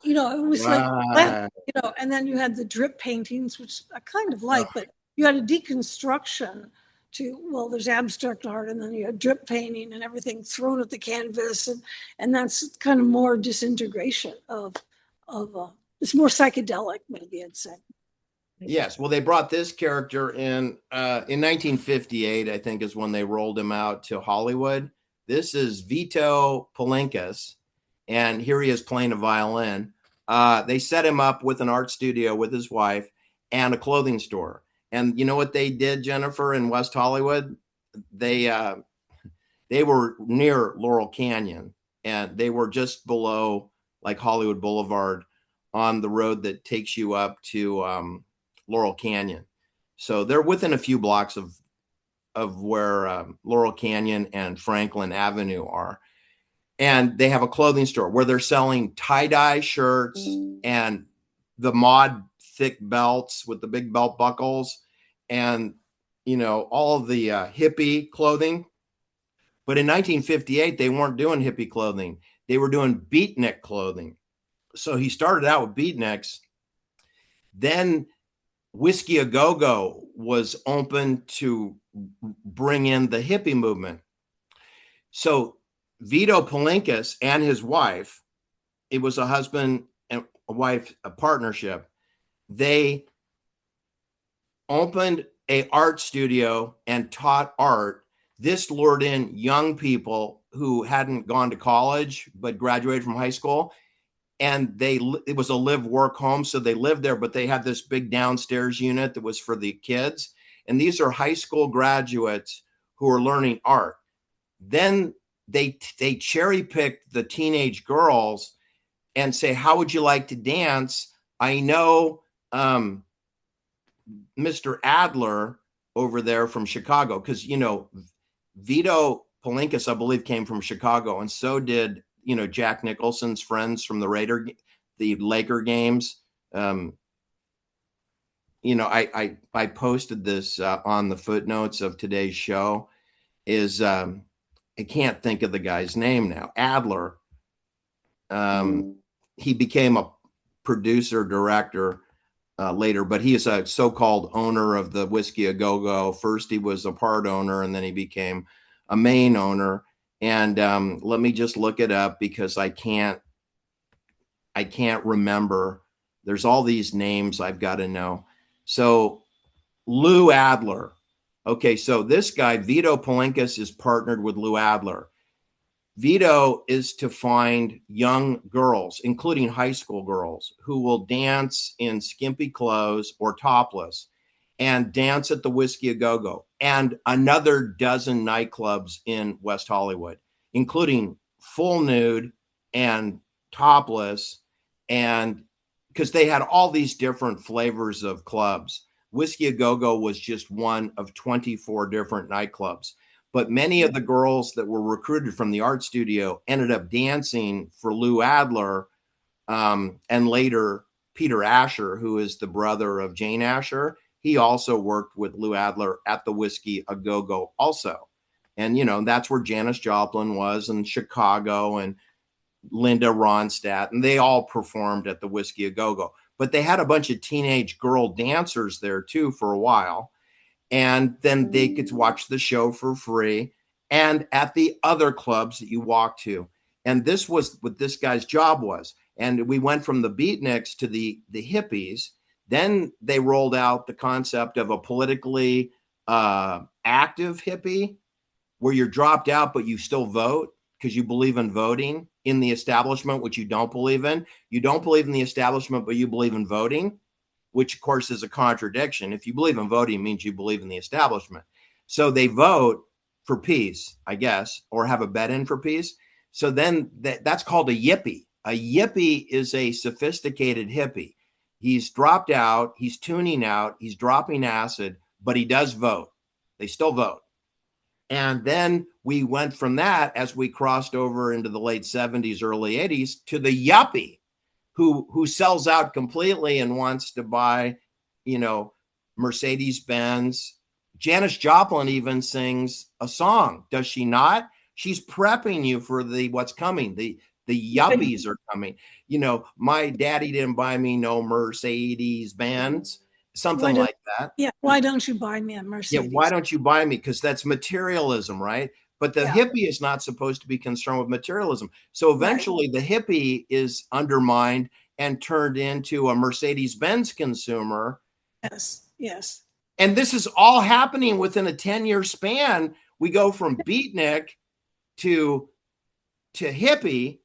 it was like, and then you had the drip paintings, which I kind of like, but you had a deconstruction there's abstract art, and then you had drip painting and everything thrown at the canvas, and that's kind of more disintegration of it's more psychedelic, maybe I'd say. Yes, well, they brought this character in 1958, I think, is when they rolled him out to Hollywood. This is Vito Palinkas, and here he is playing a violin. They set him up with an art studio with his wife and a clothing store. And you know what they did, Jennifer, in West Hollywood? They were near Laurel Canyon, and they were just below like Hollywood Boulevard on the road that takes you up to Laurel Canyon. So they're within a few blocks of where Laurel Canyon and Franklin Avenue are. And they have a clothing store where they're selling tie-dye shirts and the mod thick belts with the big belt buckles and, all of the hippie clothing. But in 1958, they weren't doing hippie clothing. They were doing beatnik clothing. So he started out with beatniks. Then Whiskey A Go-Go was open to bring in the hippie movement. So Vito Palinkas and his wife, it was a husband and a wife, a partnership. They opened an art studio and taught art. This lured in young people who hadn't gone to college but graduated from high school. And it was a live-work home, so they lived there, but they had this big downstairs unit that was for the kids. And these are high school graduates who are learning art. Then they cherry-picked the teenage girls and say, "How would you like to dance? I know Mr. Adler over there from Chicago," because Vito Palinkas, I believe, came from Chicago, and so did, you know, Jack Nicholson's friends from the Laker games. You know, I posted this on the footnotes of today's show. Is I can't think of the guy's name now. Adler. He became a producer director later, but he is a so-called owner of the Whiskey A Go-Go. First, he was a part owner, and then he became a main owner. And let me just look it up because I can't remember. There's all these names I've got to know. So Lou Adler. Okay, so this guy, Vito Palinkas, is partnered with Lou Adler. Vito is to find young girls, including high school girls, who will dance in skimpy clothes or topless and dance at the Whiskey A Go-Go and another dozen nightclubs in West Hollywood, including full nude and topless. And because they had all these different flavors of clubs. Whiskey A Go-Go was just one of 24 different nightclubs. But many of the girls that were recruited from the art studio ended up dancing for Lou Adler, and later Peter Asher, who is the brother of Jane Asher. He also worked with Lou Adler at the Whiskey A Go-Go also. And, you know, that's where Janis Joplin was, and Chicago, and Linda Ronstadt, and they all performed at the Whiskey A Go-Go. But they had a bunch of teenage girl dancers there too for a while. And then they could watch the show for free and at the other clubs that you walk to. And this was what this guy's job was. And we went from the beatniks to the hippies. Then they rolled out the concept of a politically active hippie, where you're dropped out, but you still vote because you believe in voting in the establishment, which you don't believe in. You don't believe in the establishment, but you believe in voting, which of course is a contradiction. If you believe in voting, it means you believe in the establishment. So they vote for peace, I guess, or have a bet in for peace. So then that's called a yippie. A yippie is a sophisticated hippie. He's dropped out, he's tuning out, he's dropping acid, but he does vote. They still vote. And then we went from that, as we crossed over into the late 70s, early 80s, to the yuppie, who sells out completely and wants to buy, you know, Mercedes-Benz. Janis Joplin even sings a song, does she not? She's prepping you for what's coming. The yuppies are coming. You know, my daddy didn't buy me no Mercedes-Benz, something like that. Yeah, why don't you buy me a Yeah, Mercedes? why don't you buy me? Because that's materialism, right? But the hippie is not supposed to be concerned with materialism. So eventually the hippie is undermined and turned into a Mercedes-Benz consumer. Yes, yes. And this is all happening within a 10-year span. We go from beatnik to hippie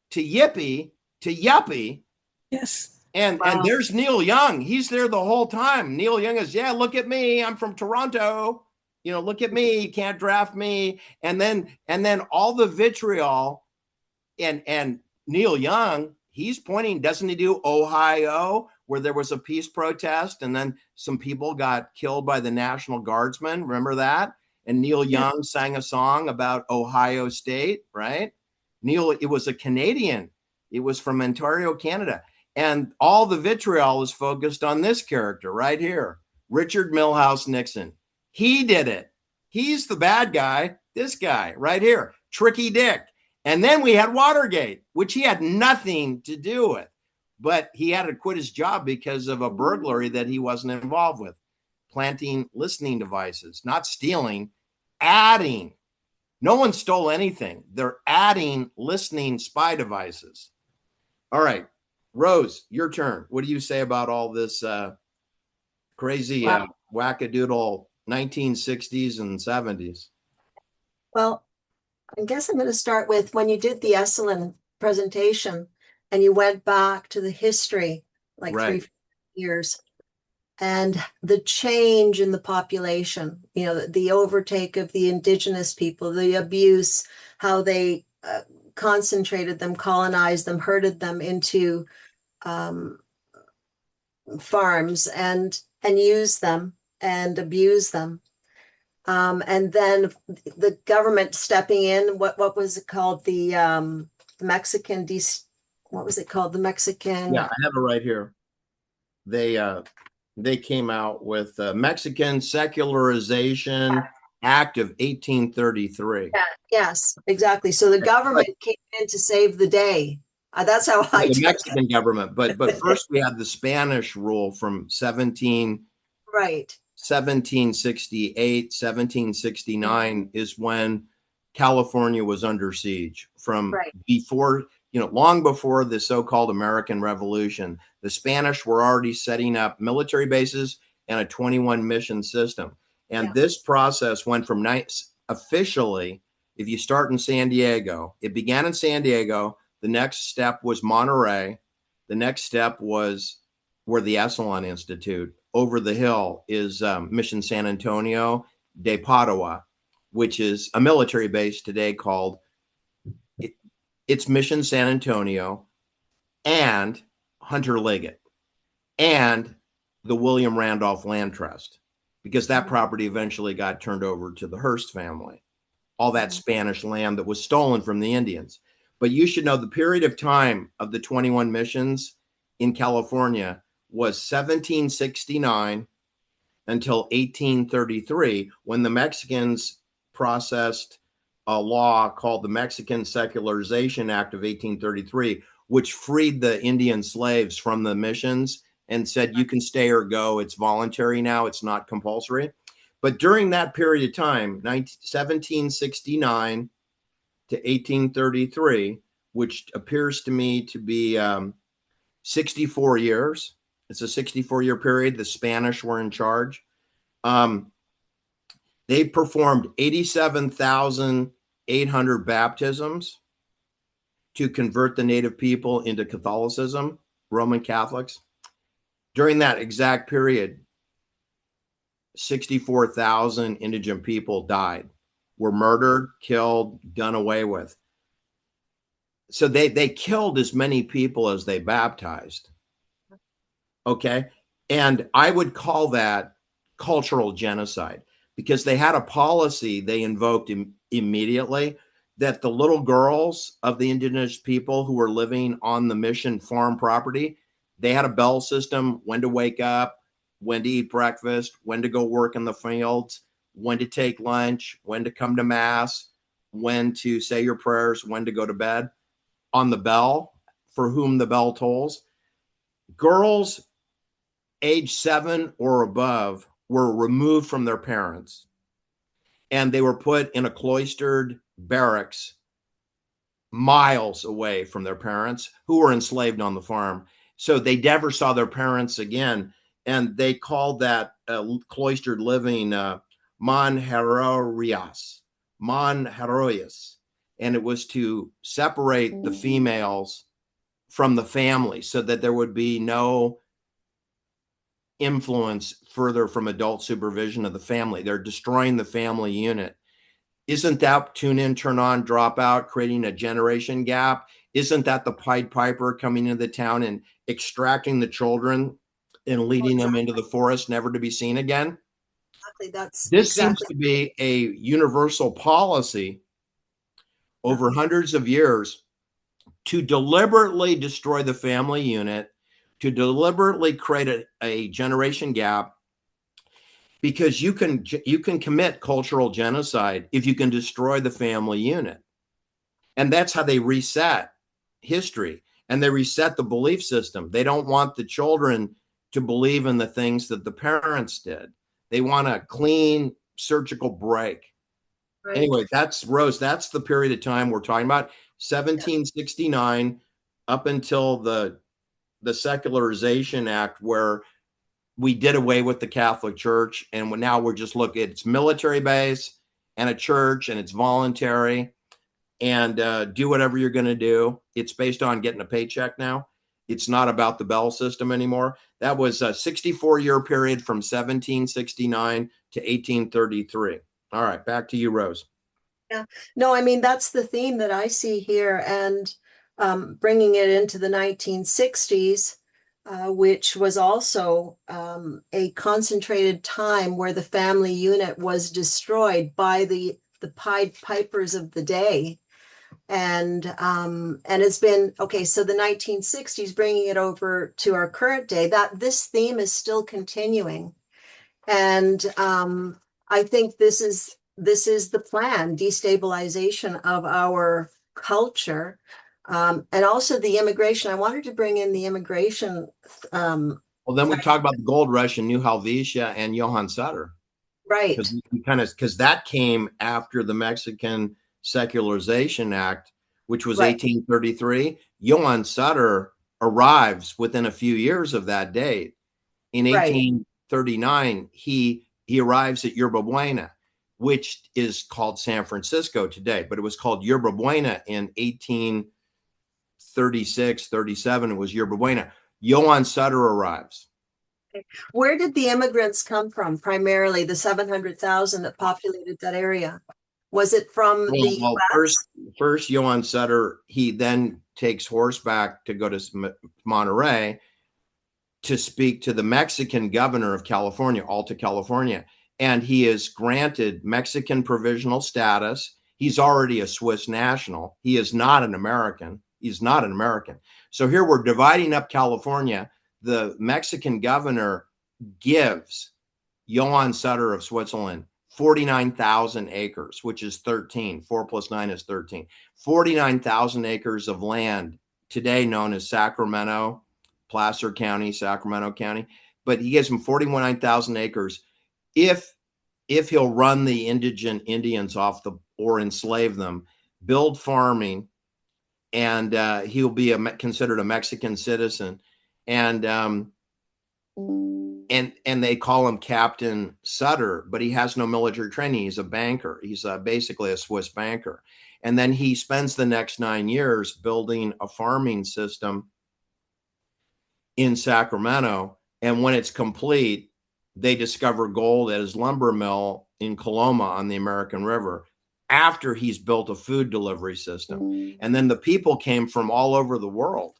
to yippie to yuppie. Yes. And there's Neil Young. He's there the whole time. Neil Young is, yeah, look at me. I'm from Toronto. You know, look at me. You can't draft me. And then all the vitriol, and Neil Young, he's pointing, doesn't he do Ohio, where there was a peace protest and then some people got killed by the National Guardsmen? Remember that? And Neil Young sang a song about Ohio State, right? Neil, it was a Canadian. It was from Ontario, Canada. And all the vitriol is focused on this character right here, Richard Milhouse Nixon. He did it. He's the bad guy. This guy right here, Tricky Dick. And then we had Watergate, which he had nothing to do with. But he had to quit his job because of a burglary that he wasn't involved with. Planting listening devices, not stealing, adding. No one stole anything. They're adding listening spy devices. All right. Rose, your turn. What do you say about all this crazy wackadoodle 1960s and 70s? Well, I guess I'm going to start with when you did the Esalen presentation and you went back to the history, like 3 years, and the change in the population, you know, the overtake of the indigenous people, the abuse, how they concentrated them, colonized them, herded them into farms and use them and abuse them. And then the government stepping in. What was it called? The Mexican what was it called? The Mexican. Yeah, I have it right here. They came out with Mexican Secularization Act of 1833. Yeah, yes, exactly. So the But government came in to save the day. That's how I the took Mexican government, but first we had the Spanish rule from it. Right, 1768, 1769 is when California was under siege from right. before, long before the so-called American Revolution. The Spanish were already setting up military bases and a 21 mission system. And Yeah. this process went from officially, if you start in San Diego, it began in San Diego. The next step was Monterey. The next step was where the Esalen Institute. Over the hill is Mission San Antonio de Padua, which is a military base today called it's Mission San Antonio and Hunter Liggett and the William Randolph Land Trust, because that property eventually got turned over to the Hearst family, all that Spanish land that was stolen from the Indians. But you should know the period of time of the 21 missions in California was 1769 until 1833, when the Mexicans processed a law called the Mexican Secularization Act of 1833, which freed the Indian slaves from the missions and said, you can stay or go. It's voluntary now. It's not compulsory. But during that period of time, 1769 to 1833, which appears to me to be 64 years, it's a 64-year period. The Spanish were in charge. They performed 87,800 baptisms to convert the native people into Catholicism, Roman Catholics. During that exact period, 64,000 indigent people died, were murdered, killed, done away with. So they killed as many people as they baptized. Okay. And I would call that cultural genocide, because they had a policy they invoked immediately that the little girls of the indigenous people who were living on the mission farm property, they had a bell system, when to wake up, when to eat breakfast, when to go work in the fields, when to take lunch, when to come to mass, when to say your prayers, when to go to bed, on the bell for whom the bell tolls. Girls age 7 or above were removed from their parents, and they were put in a cloistered barracks miles away from their parents, who were enslaved on the farm. So they never saw their parents again. And they called that cloistered living manjarorias. And it was to separate the females from the family so that there would be no influence further from adult supervision of the family. They're destroying the family unit. Isn't that tune in, turn on, drop out, creating a generation gap? Isn't that the Pied Piper coming into the town and extracting the children and leading them into the forest, never to be seen again? Exactly. That's This seems exactly. to be a universal policy over hundreds of years to deliberately destroy the family unit, to deliberately create a generation gap, because you can commit cultural genocide if you can destroy the family unit. And that's how they reset history, and they reset the belief system. They don't want the children to believe in the things that the parents did. They want a clean surgical break. Right. Anyway, that's Rose. That's the period of time we're talking about, 1769 up until the Secularization Act, where we did away with the Catholic Church, and now we're just looking at its military base and a church, and it's voluntary, and do whatever you're going to do. It's based on getting a paycheck now. It's not about the bell system anymore. That was a 64-year period from 1769 to 1833. All right, back to you, Rose. Yeah. No, I mean, that's the theme that I see here. And bringing it into the 1960s, which was also a concentrated time where the family unit was destroyed by the Pied Pipers of the day. And it's been okay. So the 1960s, bringing it over to our current day, that this theme is still continuing, and I think this is the plan: destabilization of our culture, and also the immigration. I wanted to bring in the immigration. Well, then we talk about the gold rush in New Helvetia and Johann Sutter, because Right, we kind of because that came after the Mexican Secularization Act, which was right, 1833. Johann Sutter arrives within a few years of that date. In right. 1839, he arrives at Yerba Buena, which is called San Francisco today, but it was called Yerba Buena in 1836, 37. It was Yerba Buena. Johann Sutter arrives. Where did the immigrants come from? Primarily, the 700,000 that populated that area. Was it from the Well, U.S.? first Johann Sutter, he then takes horseback to go to Monterey to speak to the Mexican governor of California, Alta California, and he is granted Mexican provisional status. He's already a Swiss national. He is not an American. He's not an American. So here we're dividing up California. The Mexican governor gives Johann Sutter of Switzerland 49,000 acres, which is 13. 4 plus 9 is 13. 49,000 acres of land, today known as Sacramento, Placer County, Sacramento County. But he gives him 49,000 acres if he'll run the indigent Indians off the or enslave them, build farming, and he'll be considered a Mexican citizen. And and they call him Captain Sutter, but he has no military training. He's a banker. He's basically a Swiss banker. And then he spends the next 9 years building a farming system in Sacramento. And when it's complete, they discover gold at his lumber mill in Coloma on the American River after he's built a food delivery system. And then the people came from all over the world.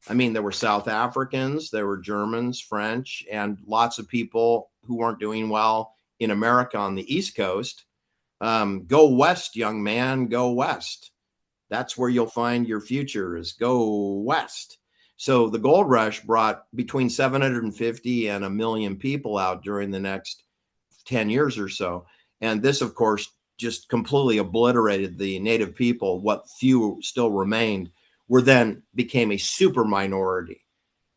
I mean, there were South Africans, there were Germans, French, and lots of people who weren't doing well in America on the East Coast. Go west, young man, go west. That's where you'll find your future, is go west. So the gold rush brought between 750 and 1 million people out during the next 10 years or so. And this, of course, just completely obliterated the native people. What few still remained were then became a super minority.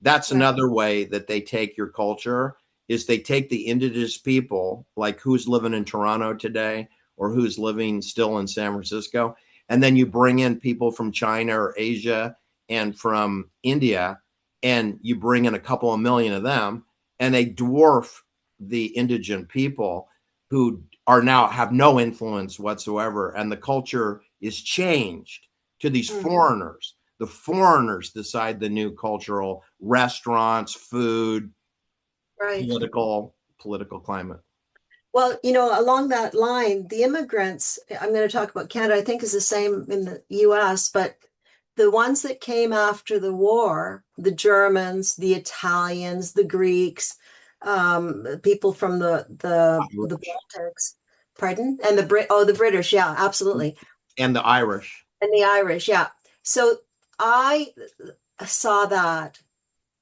That's another way that they take your culture, is they take the indigenous people, like who's living in Toronto today or who's living still in San Francisco, and then you bring in people from China or Asia and from India, and you bring in a couple of million of them, and they dwarf the indigent people who are now have no influence whatsoever, and the culture is changed to these foreigners. The foreigners decide the new cultural restaurants, food, Right. political climate. Well, you know, along that line, the immigrants, I'm going to talk about Canada, I think is the same in the US, but the ones that came after the war, the Germans, the Italians, the Greeks, people from the Baltics, pardon, and the British, yeah, absolutely, And the Irish. and the Irish, yeah. So I saw that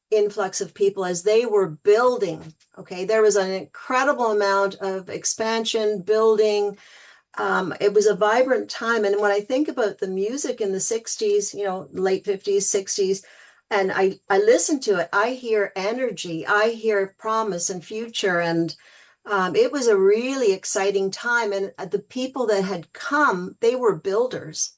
influx of people as they were building. Okay, there was an incredible amount of expansion, building. It was a vibrant time. And when I think about the music in the 60s, you know, late 50s, 60s, and I listen to it, I hear energy, I hear promise and future. And it was a really exciting time. And the people that had come, they were builders.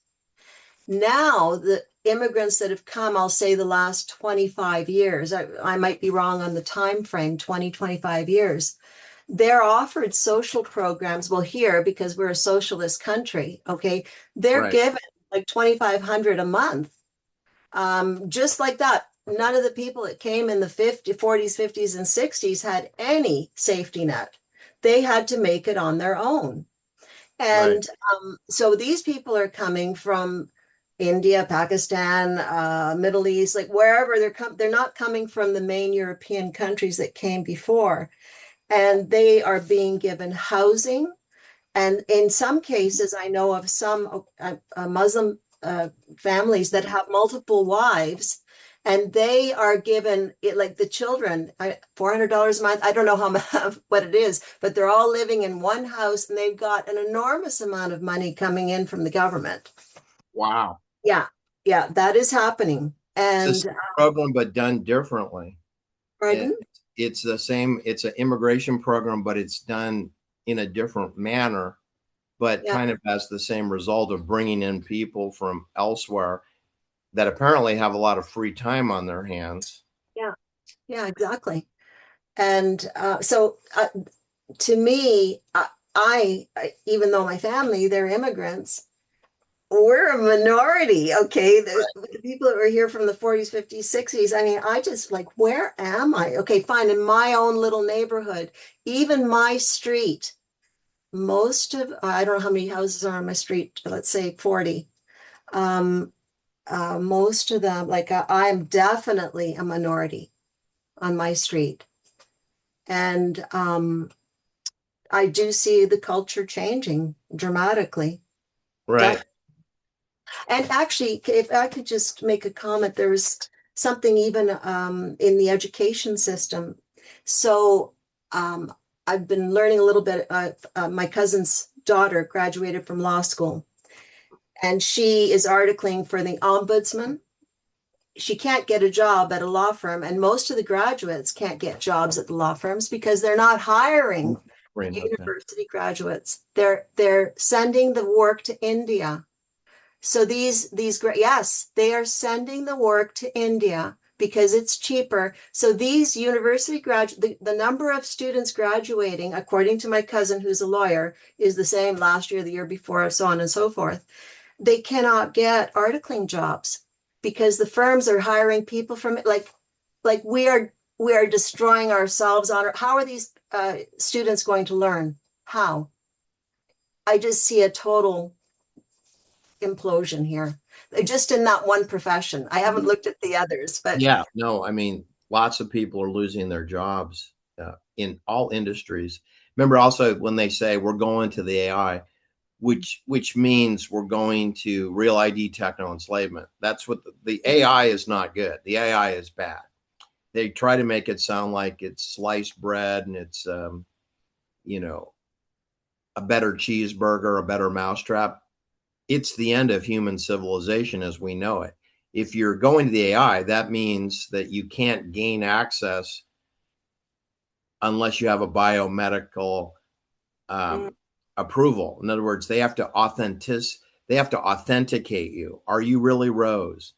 Now, the immigrants that have come, I'll say the last 25 years, I might be wrong on the time frame, 20, 25 years, they're offered social programs. Well, here, because we're a socialist country, okay, they're given like 2,500 a month. Just like that. None of the people that came in the 40s, 50s, and 60s had any safety net. They had to make it on their own. And so these people are coming from India, Pakistan, Middle East, like wherever they're not coming from the main European countries that came before. And they are being given housing. And in some cases, I know of some Muslim families that have multiple wives, and they are given it like the children, $400 a month. I don't know how much what it is, but they're all living in one house, and they've got an enormous amount of money coming in from the government. Wow. Yeah, yeah, that is happening. It's the And same program, but done differently. pardon? It's the same. It's an immigration program, but it's done in a different manner, but Yeah, kind of has the same result of bringing in people from elsewhere that apparently have a lot of free time on their hands. yeah, yeah, exactly. And to me, even though my family, they're immigrants, we're a minority. Okay. The people that were here from the 40s, 50s, 60s. I mean, I just like, where am I? Okay, fine. In my own little neighborhood, even my street, I don't know how many houses are on my street, let's say 40. Um, Most of them, like I'm definitely a minority on my street. And I do see the culture changing dramatically. Right. Def- and actually, if I could just make a comment, there was something even in the education system. So I've been learning a little bit. My cousin's daughter graduated from law school, and she is articling for the ombudsman. She can't get a job at a law firm, and most of the graduates can't get jobs at the law firms because they're not hiring Okay. university graduates. They're sending the work to India. So yes, they are sending the work to India because it's cheaper. So these university graduates, the number of students graduating, according to my cousin who's a lawyer, is the same last year, the year before, so on and so forth. They cannot get articling jobs because the firms are hiring people from like we are destroying ourselves on. How are these students going to learn? How? I just see a total implosion here, just in that one profession. I haven't looked at the others, but Yeah. No, I mean, lots of people are losing their jobs in all industries. Remember also when they say we're going to the AI, which means we're going to real ID techno enslavement. That's what the AI is not good. The AI is bad. They try to make it sound like it's sliced bread and it's you know, a better cheeseburger, a better mousetrap. It's the end of human civilization as we know it. If you're going to the AI, that means that you can't gain access unless you have a biomedical approval. In other words, they have to authenticate you. Are you really Rose?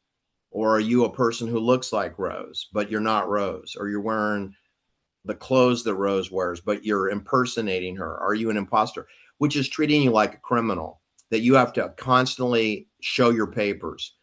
Or are you a person who looks like Rose, but you're not Rose? Or you're wearing the clothes that Rose wears, but you're impersonating her? Are you an imposter? Which is treating you like a criminal, that you have to constantly show your papers.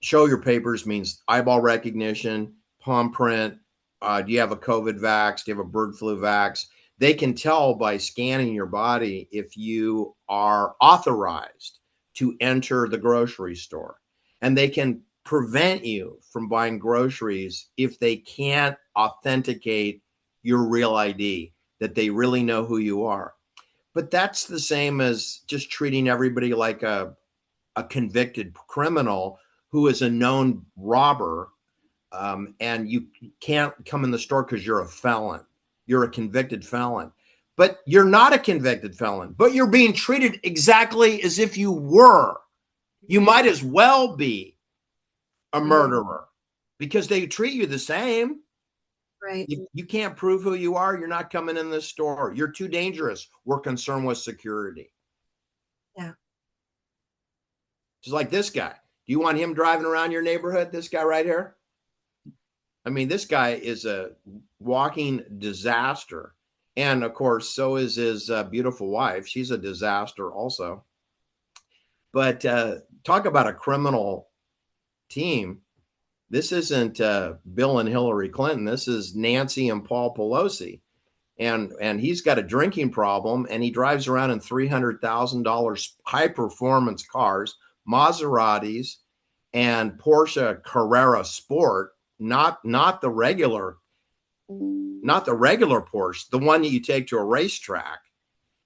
Show your papers means eyeball recognition, palm print. Do you have a COVID vax? Do you have a bird flu vax? They can tell by scanning your body if you are authorized to enter the grocery store. And they can prevent you from buying groceries if they can't authenticate your real ID, that they really know who you are. But that's the same as just treating everybody like a convicted criminal who is a known robber, and you can't come in the store because you're a felon. You're a convicted felon. But you're not a convicted felon, but you're being treated exactly as if you were. You might as well be a murderer because they treat you the same. right. You can't prove who you are. You're not coming in this store. You're too dangerous. We're concerned with security. Yeah. Just like this guy. Do you want him driving around your neighborhood? This guy right here? I mean, this guy is a walking disaster. And of course, so is his beautiful wife. She's a disaster also. But talk about a criminal team. This isn't Bill and Hillary Clinton. This is Nancy and Paul Pelosi. And he's got a drinking problem, and he drives around in $300,000 high performance cars, Maseratis, and Porsche Carrera Sport, not the regular Porsche, the one that you take to a racetrack,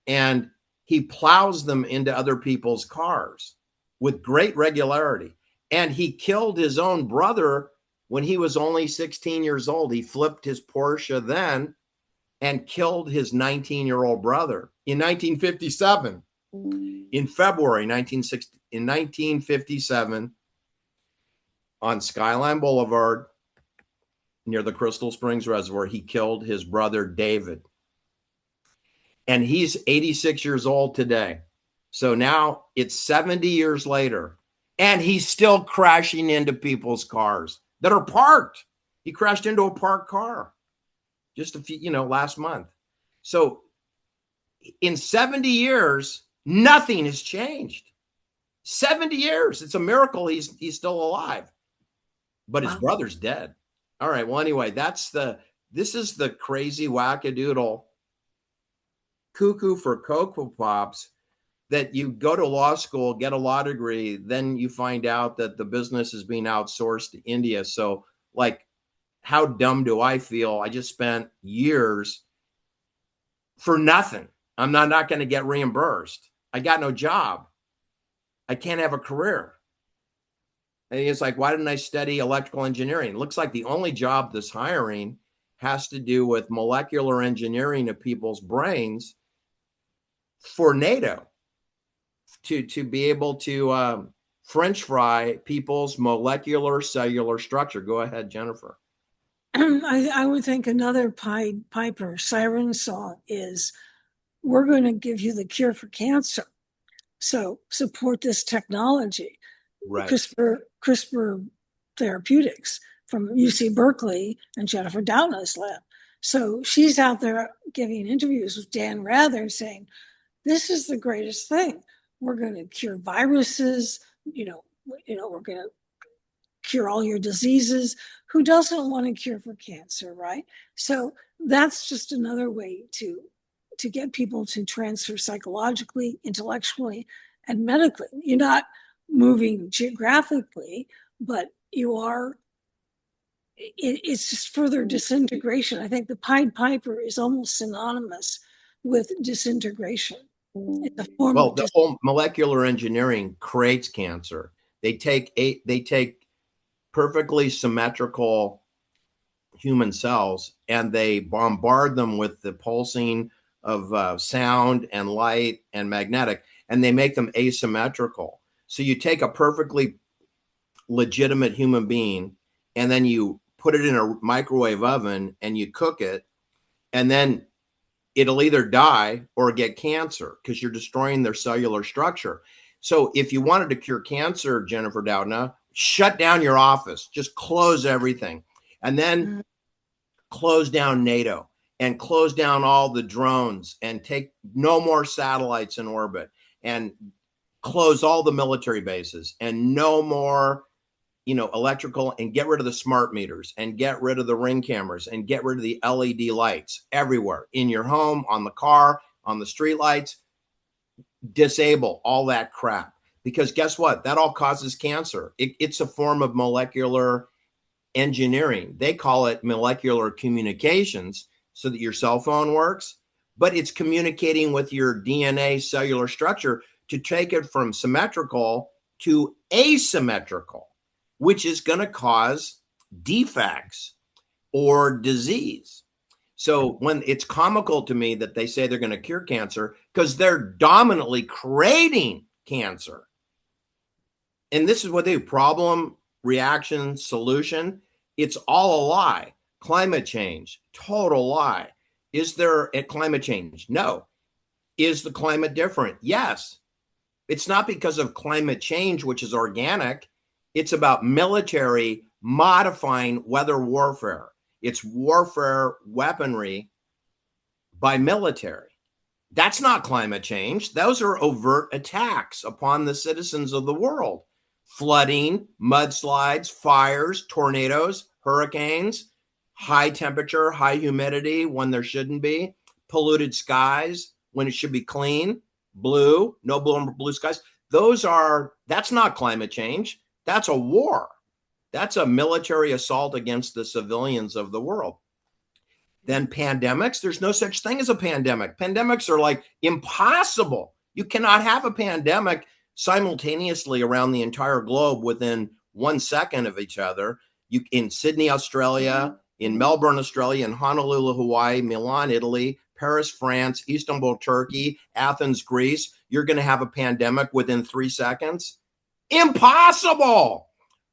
and he plows them into other people's cars with great regularity. And he killed his own brother when he was only 16 years old. He flipped his Porsche then and killed his 19-year-old brother in 1957. In February 1957, on Skyline Boulevard near the Crystal Springs Reservoir, he killed his brother David. And he's 86 years old today. So now it's 70 years later, and he's still crashing into people's cars that are parked. He crashed into a parked car just a few, last month. So in 70 years, nothing has changed. 70 years. It's a miracle he's still alive. But his brother's dead. All right. Well, anyway, this is the crazy wackadoodle cuckoo for Cocoa Pops that you go to law school, get a law degree, then you find out that the business is being outsourced to India. So, like, how dumb do I feel? I just spent years for nothing. I'm not going to get reimbursed. I got no job. I can't have a career. And it's like, why didn't I study electrical engineering? It looks like the only job that's hiring has to do with molecular engineering of people's brains for NATO to be able to French fry people's molecular cellular structure. Go ahead, Jennifer. I would think another Pied Piper siren song is, we're going to give you the cure for cancer. So support this technology. Right. CRISPR Therapeutics from UC Berkeley and Jennifer Doudna's lab. So she's out there giving interviews with Dan Rather saying, this is the greatest thing. We're going to cure viruses, we're going to cure all your diseases. Who doesn't want a cure for cancer, right? So that's just another way to get people to transfer psychologically, intellectually, and medically. You're not moving geographically, but you are, it's just further disintegration. I think the Pied Piper is almost synonymous with disintegration. It's a form of the whole molecular engineering creates cancer. They take perfectly symmetrical human cells and they bombard them with the pulsing of sound and light and magnetic, and they make them asymmetrical. So you take a perfectly legitimate human being and then you put it in a microwave oven and you cook it, and then it'll either die or get cancer because you're destroying their cellular structure. So if you wanted to cure cancer, Jennifer Doudna, shut down your office, just close everything, and then close down NATO and close down all the drones and take no more satellites in orbit and close all the military bases and no more, electrical, and get rid of the smart meters and get rid of the ring cameras and get rid of the LED lights everywhere in your home, on the car, on the street lights. Disable all that crap, because guess what? That all causes cancer. It's a form of molecular engineering. They call it molecular communications so that your cell phone works, but it's communicating with your DNA cellular structure to take it from symmetrical to asymmetrical, which is going to cause defects or disease. So when it's comical to me that they say they're going to cure cancer because they're dominantly creating cancer. And this is what they do: problem, reaction, solution. It's all a lie. Climate change, total lie. Is there a climate change? No. Is the climate different? Yes. It's not because of climate change, which is organic. It's about military modifying weather warfare. It's warfare weaponry by military. That's not climate change. Those are overt attacks upon the citizens of the world. Flooding, mudslides, fires, tornadoes, hurricanes, high temperature, high humidity when there shouldn't be, polluted skies when it should be clean, blue, no blue skies. That's not climate change. That's a war. That's a military assault against the civilians of the world. Then pandemics, there's no such thing as a pandemic. Pandemics are like impossible. You cannot have a pandemic simultaneously around the entire globe within 1 second of each other. You in Sydney, Australia, in Melbourne, Australia, in Honolulu, Hawaii, Milan, Italy, Paris, France, Istanbul, Turkey, Athens, Greece, you're going to have a pandemic within 3 seconds. Impossible.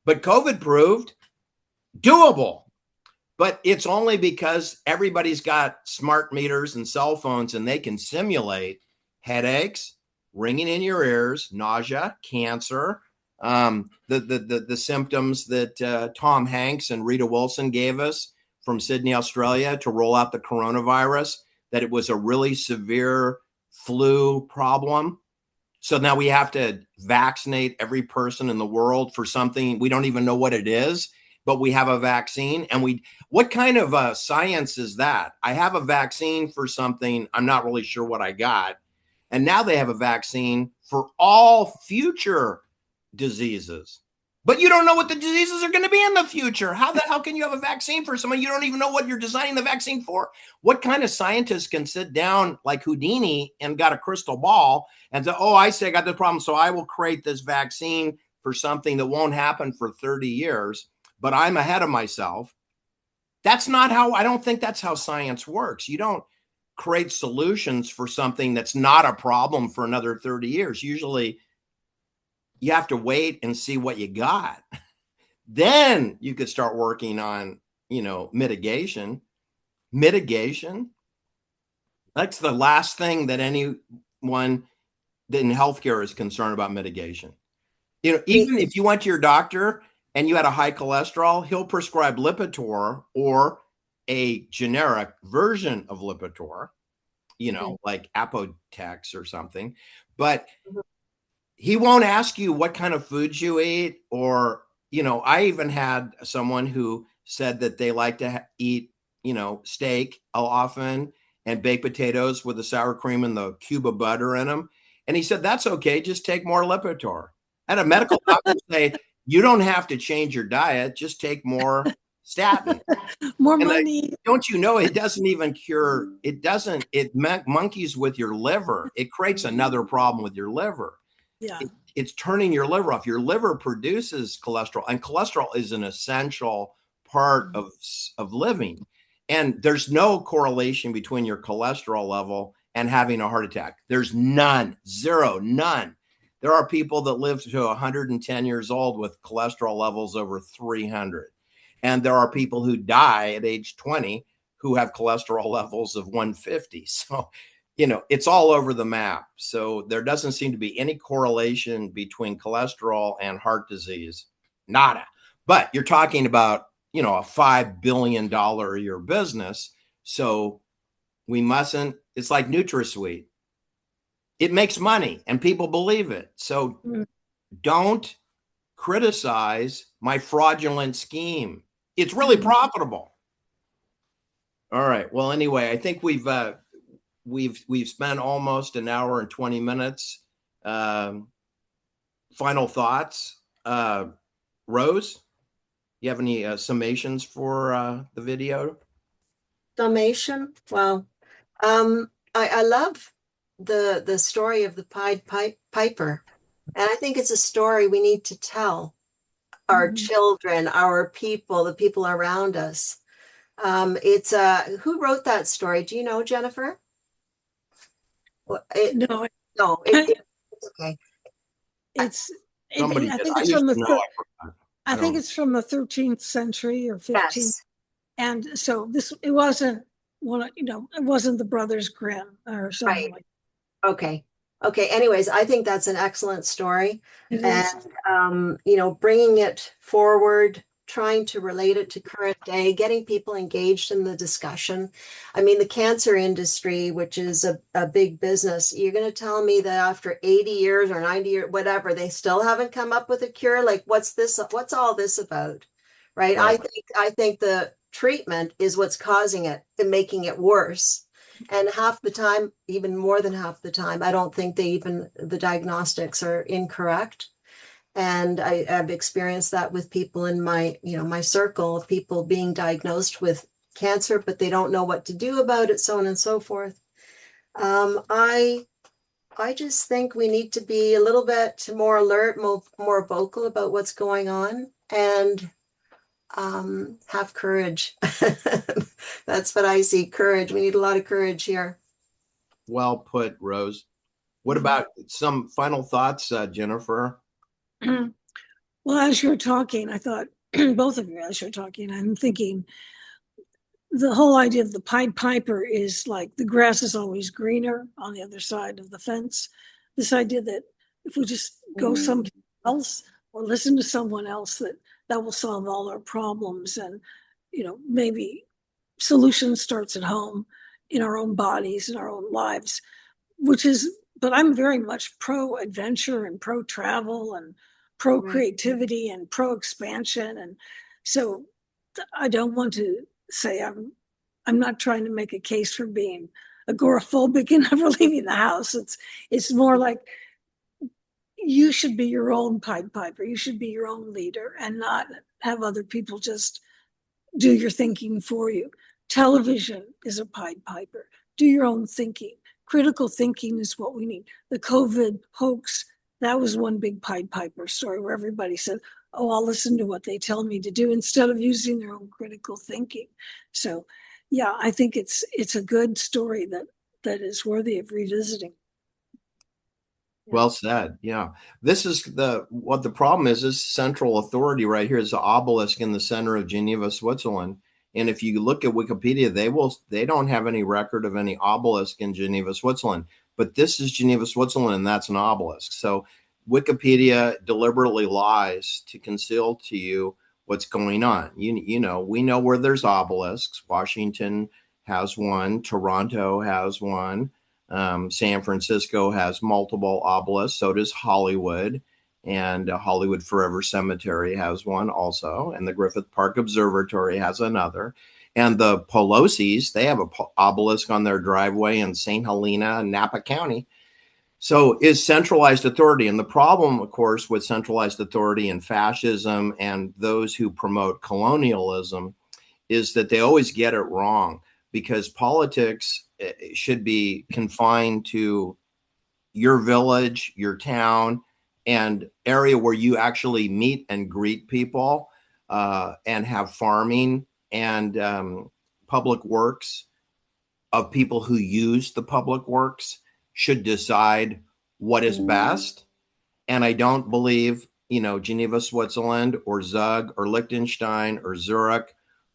But COVID proved doable. But it's only because everybody's got smart meters and cell phones and they can simulate headaches, ringing in your ears, nausea, cancer, the symptoms that Tom Hanks and Rita Wilson gave us from Sydney, Australia to roll out the coronavirus, that it was a really severe flu problem. So now we have to vaccinate every person in the world for something we don't even know what it is, but we have a vaccine. And what kind of science is that? I have a vaccine for something, I'm not really sure what I got. And now they have a vaccine for all future diseases. But you don't know what the diseases are going to be in the future. How the hell can you have a vaccine for someone you don't even know what you're designing the vaccine for? What kind of scientist can sit down like Houdini and got a crystal ball and say, oh, I got this problem, so I will create this vaccine for something that won't happen for 30 years, but I'm ahead of myself. That's not how, I don't think that's how science works. You don't create solutions for something that's not a problem for another 30 years. Usually you have to wait and see what you got. Then you could start working on, mitigation. Mitigation. That's the last thing that anyone in healthcare is concerned about, mitigation. Even if you went to your doctor and you had a high cholesterol, he'll prescribe Lipitor or a generic version of Lipitor, like Apotex or something. But he won't ask you what kind of foods you eat, or, I even had someone who said that they like to eat, steak often and baked potatoes with the sour cream and the cube of butter in them. And he said, that's okay. Just take more Lipitor. I had a medical doctor say, you don't have to change your diet. Just take more statin. More money. Don't you know, it doesn't even cure. It monkeys with your liver. It creates another problem with your liver. Yeah. It's turning your liver off. Your liver produces cholesterol, and cholesterol is an essential part of living. And there's no correlation between your cholesterol level and having a heart attack. There's none, zero, none. There are people that live to 110 years old with cholesterol levels over 300. And there are people who die at age 20 who have cholesterol levels of 150. So, it's all over the map. So there doesn't seem to be any correlation between cholesterol and heart disease. Nada. But you're talking about, a $5 billion a year business. So we mustn't, it's like NutraSweet. It makes money and people believe it. So don't criticize my fraudulent scheme. It's really profitable. All right. Well, anyway, I think we've spent almost an hour and 20 minutes. Final thoughts. Rose, you have any summations for the video? Summation? Well, I love the story of the Pied Piper. And I think it's a story we need to tell our children, our people, the people around us. It's who wrote that story? Do you know, Jennifer? No, It's okay. Somebody I did. think I it's used from to the know. I think it's from the 13th century or 15th. Yes. And so it wasn't it wasn't the Brothers Grimm or something Right. like Okay. Anyways, I think that's an excellent story. it And, is. bringing it forward, trying to relate it to current day, getting people engaged in the discussion. I mean, the cancer industry, which is a big business, you're going to tell me that after 80 years or 90 years, whatever, they still haven't come up with a cure? Like, what's all this about? Right? Right. I think the treatment is what's causing it and making it worse. And half the time, even more than half the time, I don't think the diagnostics are incorrect. And I've experienced that with people in my, my circle of people being diagnosed with cancer, but they don't know what to do about it, so on and so forth. I just think we need to be a little bit more alert, more vocal about what's going on, and have courage. That's what I see. Courage. We need a lot of courage here. Well put, Rose. What about some final thoughts, Jennifer? Well, as you're talking, I thought, both of you, as you're talking, I'm thinking the whole idea of the Pied Piper is like the grass is always greener on the other side of the fence. This idea that if we just go someplace else or listen to someone else, that will solve all our problems. And, maybe solution starts at home in our own bodies, in our own lives, but I'm very much pro adventure and pro travel and pro creativity and pro expansion. And so I don't want to say I'm not trying to make a case for being agoraphobic and never leaving the house. It's more like you should be your own Pied Piper. You should be your own leader and not have other people just do your thinking for you. Television is a Pied Piper. Do your own thinking. Critical thinking is what we need. The COVID hoax, that was one big Pied Piper story where everybody said, oh, I'll listen to what they tell me to do instead of using their own critical thinking. So, yeah, I think it's a good story that is worthy of revisiting. Well said. Yeah. This is what the problem is central authority right here is the obelisk in the center of Geneva, Switzerland. And if you look at Wikipedia, they don't have any record of any obelisk in Geneva, Switzerland. But this is Geneva, Switzerland, and that's an obelisk. So Wikipedia deliberately lies to conceal to you what's going on. We know where there's obelisks. Washington has one. Toronto has one. San Francisco has multiple obelisks. So does Hollywood. And Hollywood Forever Cemetery has one also. And the Griffith Park Observatory has another. And the Pelosi's, they have an obelisk on their driveway in St. Helena, Napa County. So is centralized authority. And the problem, of course, with centralized authority and fascism and those who promote colonialism is that they always get it wrong, because politics should be confined to your village, your town, and area where you actually meet and greet people and have farming and public works of people who use the public works should decide what is best. And I don't believe, Geneva, Switzerland, or Zug, or Liechtenstein, or Zurich,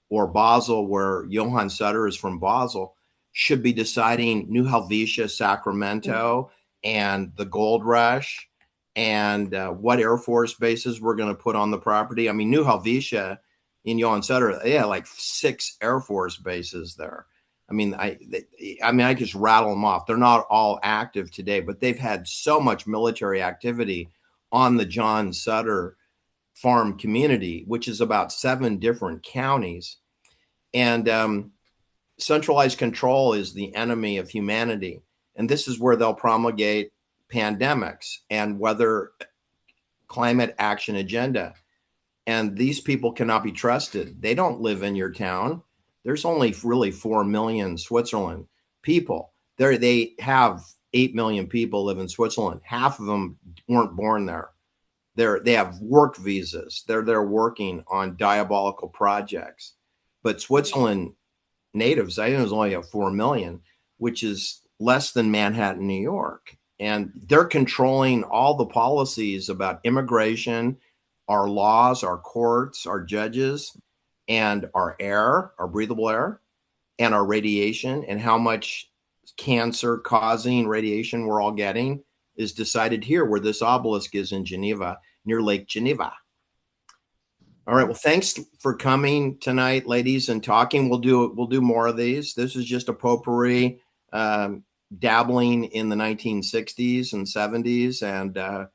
or Basel, where Johann Sutter is from Basel, should be deciding New Helvetia, Sacramento, and the gold rush, and what Air Force bases we're going to put on the property. I mean, New Helvetia in Johann Sutter, they had like 6 Air Force bases there. I mean, I just rattle them off. They're not all active today, but they've had so much military activity on the John Sutter farm community, which is about 7 different counties. And centralized control is the enemy of humanity. And this is where they'll promulgate pandemics and weather climate action agenda. And these people cannot be trusted. They don't live in your town. There's only really 4 million Switzerland people. They have 8 million people live in Switzerland. Half of them weren't born there. They have work visas. They're there working on diabolical projects. But Switzerland natives, I think there's only 4 million, which is less than Manhattan, New York. And they're controlling all the policies about immigration, our laws, our courts, our judges, and our air, our breathable air, and our radiation, and how much cancer causing radiation we're all getting is decided here, where this obelisk is in Geneva, near Lake Geneva. All right. Well, thanks for coming tonight, ladies, and talking. We'll do more of these. This is just a potpourri, dabbling in the 1960s and 70s, and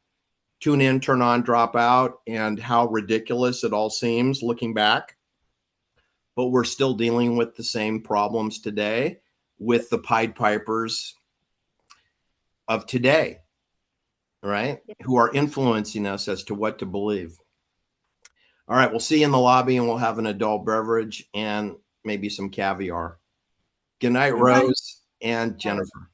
tune in, turn on, drop out, and how ridiculous it all seems looking back. But we're still dealing with the same problems today with the Pied Pipers of today. right? Who are influencing us as to what to believe. All right, we'll see you in the lobby, and we'll have an adult beverage and maybe some caviar. Good night, All right. Rose and Jennifer.